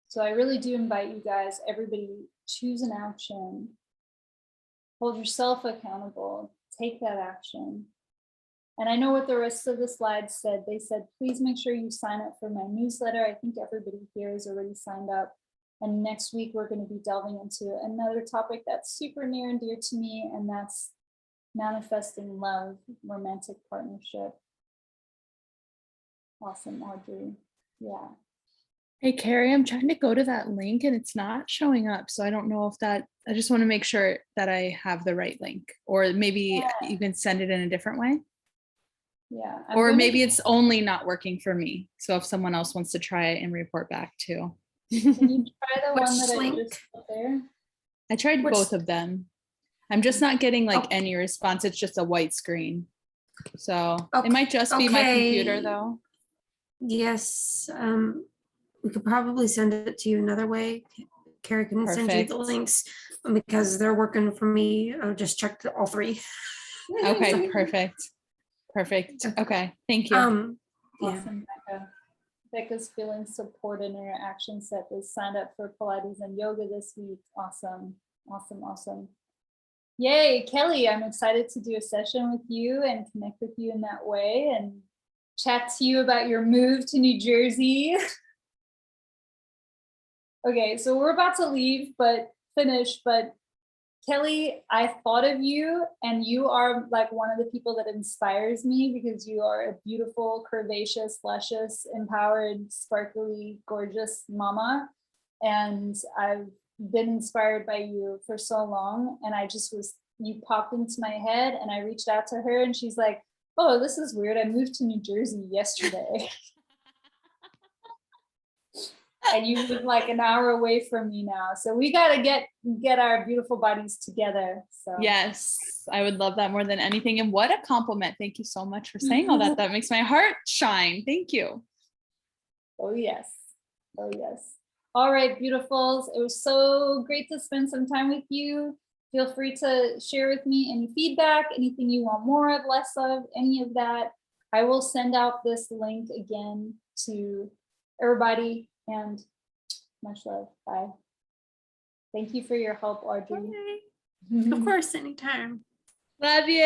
So I really do invite you guys, everybody, choose an action, hold yourself accountable, take that action. And I know what the rest of the slides said. They said, please make sure you sign up for my newsletter. I think everybody here is already signed up. And next week, we're going to be delving into another topic that's super near and dear to me, and that's manifesting love, romantic partnership. Awesome, Audrey. Yeah. Hey, Carrie, I'm trying to go to that link and it's not showing up. So I don't know if that, I just want to make sure that I have the right link, or maybe you can send it in a different way. Yeah. Or maybe it's only not working for me. So if someone else wants to try it and report back too. Can you try the Which one that link? I just put there? I tried Which- both of them. I'm just not getting like Oh. any response. It's just a white screen. So it might just be my computer Okay. though. Yes, we could probably send it to you another way. Carrie can send you the Perfect. links because they're working for me. I just checked all 3. Okay, perfect. Perfect. Okay, thank you. Yeah. Awesome, Becca. Becca's feeling supported in her action set. They signed up for Pilates and yoga this week. Awesome, awesome, awesome. Yay, Kelly, I'm excited to do a session with you and connect with you in that way and chat to you about your move to New Jersey. Okay, so we're about to leave, but Kelly, I thought of you, and you are like one of the people that inspires me because you are a beautiful, curvaceous, luscious, empowered, sparkly, gorgeous mama. And I've been inspired by you for so long. And you popped into my head, and I reached out to her, and she's like, oh, this is weird. I moved to New Jersey yesterday. And you live like an hour away from me now. So we got to get our beautiful bodies together. So Yes, I would love that more than anything. And what a compliment. Thank you so much for saying all that. That makes my heart shine. Thank you. Oh, yes. Oh, yes. All right, beautifuls. It was so great to spend some time with you. Feel free to share with me any feedback, anything you want more of, less of, any of that. I will send out this link again to everybody, and much love. Bye. Thank you for your help, Audrey. Of course, anytime. Love you.